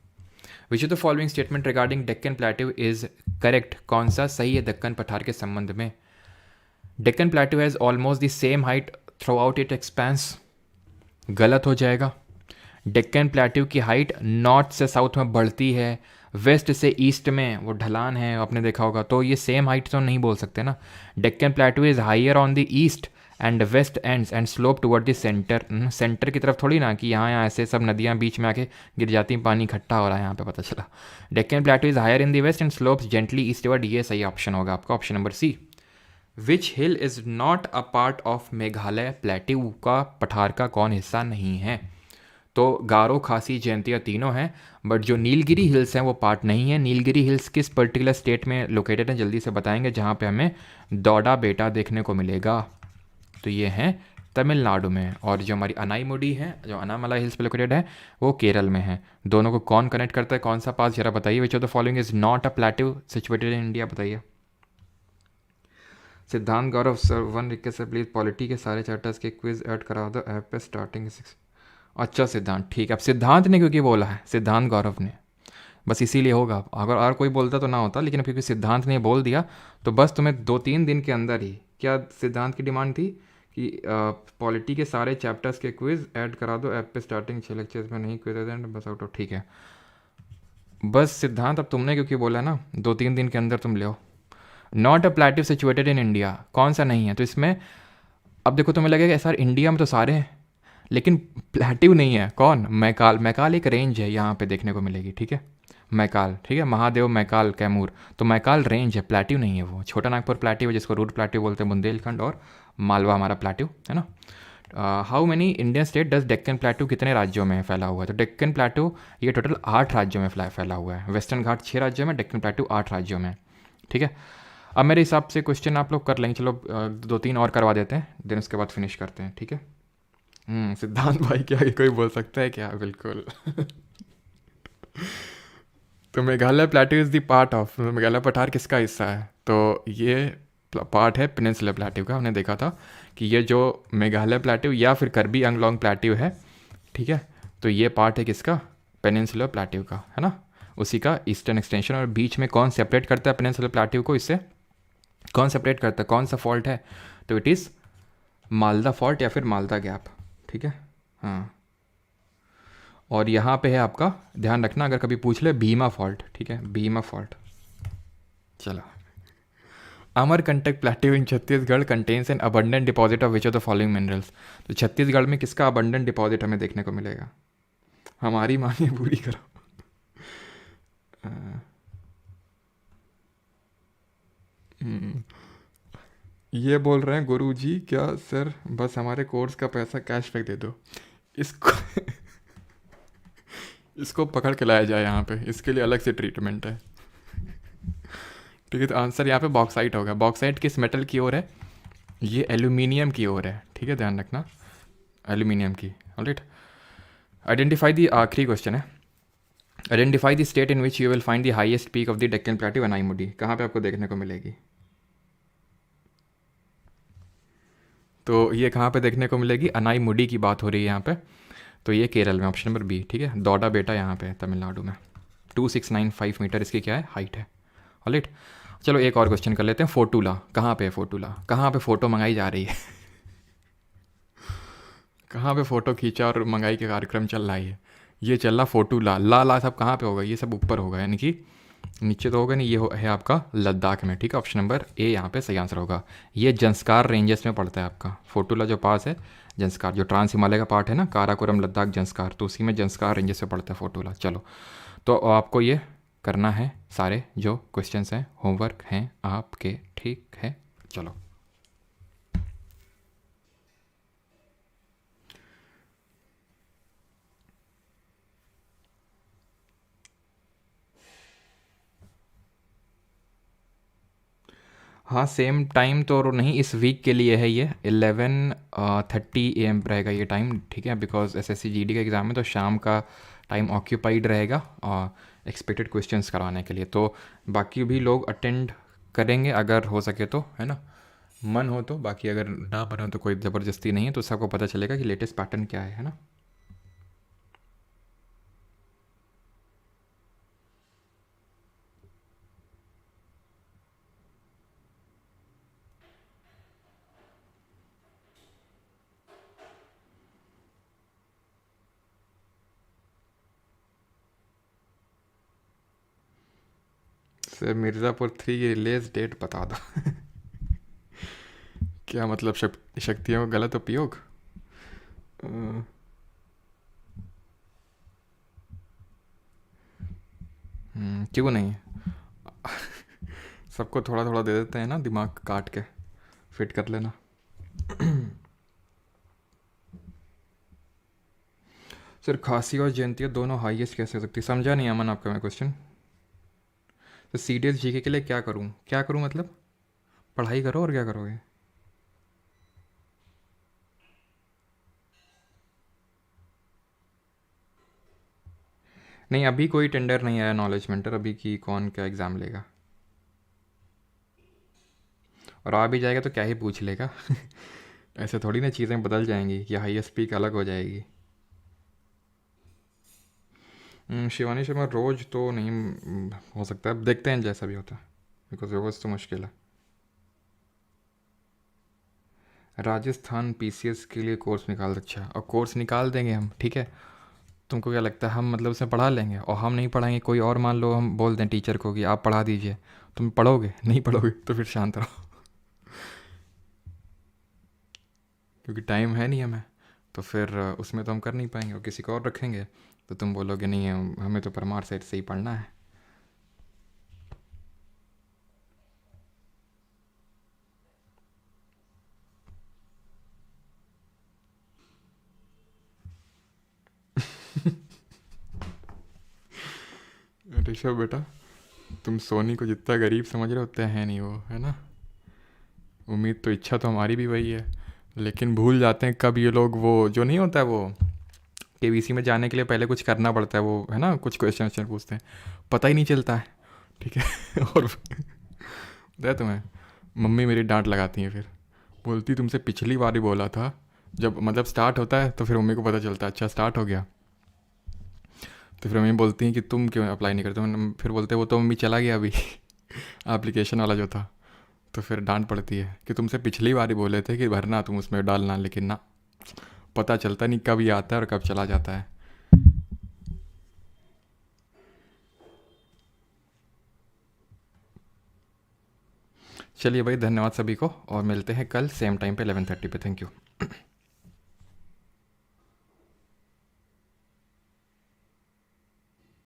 विच of the following statement regarding Deccan plateau is correct? कौन सा सही है दक्कन पठार के संबंध में? Deccan plateau has almost the same height through out it expense, गलत हो जाएगा। डेक्कन प्लेट्यू की हाइट नॉर्थ से साउथ में बढ़ती है, वेस्ट से ईस्ट में वो ढलान है, आपने देखा होगा। तो ये सेम हाइट तो नहीं बोल सकते ना। Deccan plateau is higher on the east and west ends and slope toward the centre. Centre की तरफ थोड़ी ना कि यहाँ ऐसे सब नदियाँ बीच में आके गिर जाती, पानी इकट्ठा हो रहा है यहाँ पे, पता चला। Deccan plateau is higher in the west and slopes gently eastward. ये सही ऑप्शन होगा आपका, option number C. Which hill is not a part of Meghalaya plateau? का पठार का कौन हिस्सा नहीं है? तो गारो, खासी, जयंतिया तीनों हैं, बट जो नीलगिरी हिल्स हैं वो पार्ट नहीं है। नीलगिरी हिल्स किस पर्टिकुलर स्टेट में लोकेटेड है? जल्दी से बताएंगे, जहाँ पे हमें दौड़ा बेटा देखने को मिलेगा। तो ये हैं तमिलनाडु में। और जो हमारी अनाईमुडी है, जो अनामला हिल्स पे लोकेटेड है, वो केरल में है। दोनों को कौन कनेक्ट करता है? कौन सा पास? जरा बताइए। विच of the following is not a plateau situated in India? बताइए। सिद्धांत गौरव सर, वन रिक्वेस्ट है प्लीज़, पॉलिटी के सारे चैप्टर्स के क्विज ऐड करा दो ऐप पे स्टार्टिंग 6। अच्छा सिद्धांत, ठीक है। अब सिद्धांत ने क्योंकि बोला है, सिद्धांत गौरव ने, बस इसीलिए होगा। अगर और कोई बोलता तो ना होता, लेकिन क्योंकि सिद्धांत ने बोल दिया तो बस तुम्हें 2-3 दिन के अंदर ही, क्या सिद्धांत की डिमांड थी कि पॉलिटी के सारे चैप्टर्स के क्विज ऐड करा दो ऐप पे स्टार्टिंग 6 लेक्चर्स में, नहीं क्विज बस आउट ऑफ, ठीक है। बस सिद्धांत, अब तुमने क्योंकि बोला ना 2-3 दिन के अंदर तुम ले आओ। Not a plateau situated in India, कौन सा नहीं है? तो इसमें अब देखो तुम्हें लगेगा सर इंडिया में तो सारे हैं, लेकिन प्लेट्यू नहीं है। कौन? मैकाल। मैकाल एक रेंज है, यहाँ पे देखने को मिलेगी, ठीक है। मैकाल, ठीक है। महादेव, मैकाल, कैमूर, तो मैकाल रेंज है, प्लेट्यू नहीं है वो। छोटा नागपुर प्लेट्यू है, जिसको रूट प्लेट्यू बोलते हैं, बुंदेलखंड और मालवा हमारा प्लेट्यू है ना। How many Indian state does Deccan plateau कितने राज्यों में फैला हुआ है? तो डेक्कन प्लेट्यू ये टोटल 8 राज्यों में फैला हुआ है। वेस्टर्न घाट 6 राज्यों में, डेक्कन प्लेट्यू 8 राज्यों में, ठीक है। अब मेरे हिसाब से क्वेश्चन आप लोग कर लेंगे, चलो 2-3 और करवा देते हैं, देन उसके बाद फिनिश करते हैं, ठीक है। सिद्धांत भाई के आगे कोई बोल सकता है क्या? बिल्कुल। तो Meghalaya plateau is the part of, Meghalaya पठार किसका हिस्सा है? तो ये पार्ट है पेनिनसुलर प्लेट्यू का। हमने देखा था कि ये जो मेघालय प्लेट्यू या फिर कर्बी अंगलोंग प्लेट्यू है, ठीक है, तो ये पार्ट है किसका? पेनिनसुलर प्लेट्यू का, है ना, उसी का ईस्टर्न एक्सटेंशन। और बीच में कौन सेपरेट करता है पेनिनसुलर प्लेट्यू को? इससे कौन सेपरेट करता है? कौन सा फॉल्ट है? तो इट इज़ मालदा फॉल्ट या फिर मालदा गैप, ठीक है। हाँ, और यहाँ पे है आपका, ध्यान रखना अगर कभी पूछ ले, भीमा फॉल्ट, ठीक है, भीमा फॉल्ट। चलो, Amarkantak plateau in Chhattisgarh contains an abundant deposit of which of the following minerals? तो छत्तीसगढ़ में किसका अबंडेंट डिपॉजिट हमें देखने को मिलेगा? हमारी मांगे पूरी करो। ये बोल रहे हैं गुरु जी, क्या सर बस हमारे कोर्स का पैसा कैशबैक दे दो? इसको इसको पकड़ के लाया जाए यहाँ पे, इसके लिए अलग से ट्रीटमेंट है, ठीक है। तो आंसर यहाँ पे बॉक्साइट होगा। बॉक्साइट किस मेटल की ओर है? ये एल्यूमिनियम की ओर है, ठीक है, ध्यान रखना, एल्यूमिनियम की। ऑलराइट, आइडेंटिफाई दी, आखिरी क्वेश्चन है। Identify the state in which you will find the highest peak of the Deccan plateau Anaimudi. कहाँ पे आपको देखने को मिलेगी? तो ये कहाँ पे देखने को मिलेगी? अनाईमुडी की बात हो रही है यहाँ पे, तो ये केरल में, ऑप्शन नंबर बी, ठीक है। दौड़ा बेटा यहाँ पे तमिलनाडु में। 2695 मीटर इसकी क्या है? हाइट है। ऑलराइट, चलो एक और क्वेश्चन कर लेते हैं। फोटूला कहाँ पे है? फोटूला कहाँ पे फ़ोटो मंगाई जा रही है? कहाँ पे फ़ोटो खींचा और मंगाई के कार्यक्रम चल रहा है? ये चल रहा फोटूला। ला सब कहाँ पे होगा? ये सब ऊपर होगा, यानी कि नीचे तो होगा नहीं। ये है आपका लद्दाख में, ठीक है। ऑप्शन नंबर ए यहाँ पे सही आंसर होगा। ये जंस्कार रेंजेस में पड़ता है आपका फोटूला जो पास है। जंस्कार जो ट्रांस हिमालय का पार्ट है ना, काराकोरम, लद्दाख, जंस्कार, तो उसी में जंस्कार रेंजेस में पड़ता है फोटूला। चलो, तो आपको ये करना है, सारे जो क्वेश्चंस हैं होमवर्क हैं आपके, ठीक है। चलो। हाँ सेम टाइम तो नहीं, इस वीक के लिए है ये 11:30 AM रहेगा ये टाइम, ठीक है, बिकॉज एसएससी जीडी का एग्ज़ाम है तो शाम का टाइम ऑक्यूपाइड रहेगा एक्सपेक्टेड क्वेश्चंस करवाने के लिए। तो बाकी भी लोग अटेंड करेंगे अगर हो सके तो, है ना, मन हो तो। बाकी अगर ना मन हो तो कोई ज़बरदस्ती नहीं है, तो सबको पता चलेगा कि लेटेस्ट पैटर्न क्या है ना। सर मिर्ज़ापुर 3 की रिलीज डेट बता दो। क्या मतलब शक्तियों का गलत उपयोग? अ, क्यों नहीं, सबको थोड़ा थोड़ा दे देते हैं ना, दिमाग काट के फिट कर लेना। सर खांसी और जयंतिया दोनों हाईएस्ट कैसे हो सकती, समझा नहीं अमन आपका मैं क्वेश्चन। तो सीरियस जीके के लिए क्या करूँ, क्या करूँ मतलब पढ़ाई करो और क्या करोगे? नहीं अभी कोई टेंडर नहीं आया नॉलेज मेंटर, अभी की कौन क्या एग्ज़ाम लेगा, और आ भी जाएगा तो क्या ही पूछ लेगा। ऐसे थोड़ी ना चीज़ें बदल जाएंगी कि हाई एस पी अलग हो जाएगी। शिवानी शर्मा रोज़ तो नहीं हो सकता है, अब देखते हैं जैसा भी होता है, बिकॉज रोज़ तो मुश्किल है। राजस्थान पीसीएस के लिए कोर्स निकाल, अच्छा और कोर्स निकाल देंगे हम, ठीक है। तुमको क्या लगता है हम मतलब उसे पढ़ा लेंगे, और हम नहीं पढ़ाएंगे कोई और, मान लो हम बोल दें टीचर को कि आप पढ़ा दीजिए, तुम पढ़ोगे नहीं, पढ़ोगे तो फिर शांत रहो। क्योंकि टाइम है नहीं हमें, तो फिर उसमें तो हम कर नहीं पाएंगे, और किसी को और रखेंगे तो तुम बोलोगे नहीं हमें तो परमार सेट से ही पढ़ना है। ऋषभ बेटा, तुम सोनी को जितना गरीब समझ रहे हो उतना है नहीं वो, है ना। उम्मीद तो इच्छा तो हमारी भी वही है, लेकिन भूल जाते हैं कब ये लोग, वो जो नहीं होता है वो केवीसी में जाने के लिए पहले कुछ करना पड़ता है वो, है ना, कुछ क्वेश्चन क्वेश्चन पूछते हैं, पता ही नहीं चलता है, ठीक है। और पता है तुम्हें, मम्मी मेरी डांट लगाती हैं, फिर बोलती तुमसे पिछली बार ही बोला था, जब मतलब स्टार्ट होता है तो फिर मम्मी को पता चलता है अच्छा स्टार्ट हो गया, तो फिर मम्मी बोलती हैं कि तुम क्यों अप्लाई नहीं करते, फिर बोलते वो तो मम्मी चला गया अभी। एप्लीकेशन वाला जो था, तो फिर डांट पड़ती है कि तुमसे पिछली बार ही बोले थे कि भरना तुम उसमें डालना, लेकिन ना, पता चलता नहीं कब ये आता है और कब चला जाता है। चलिए भाई, धन्यवाद सभी को, और मिलते हैं कल सेम टाइम पे 11:30 पे। Thank you.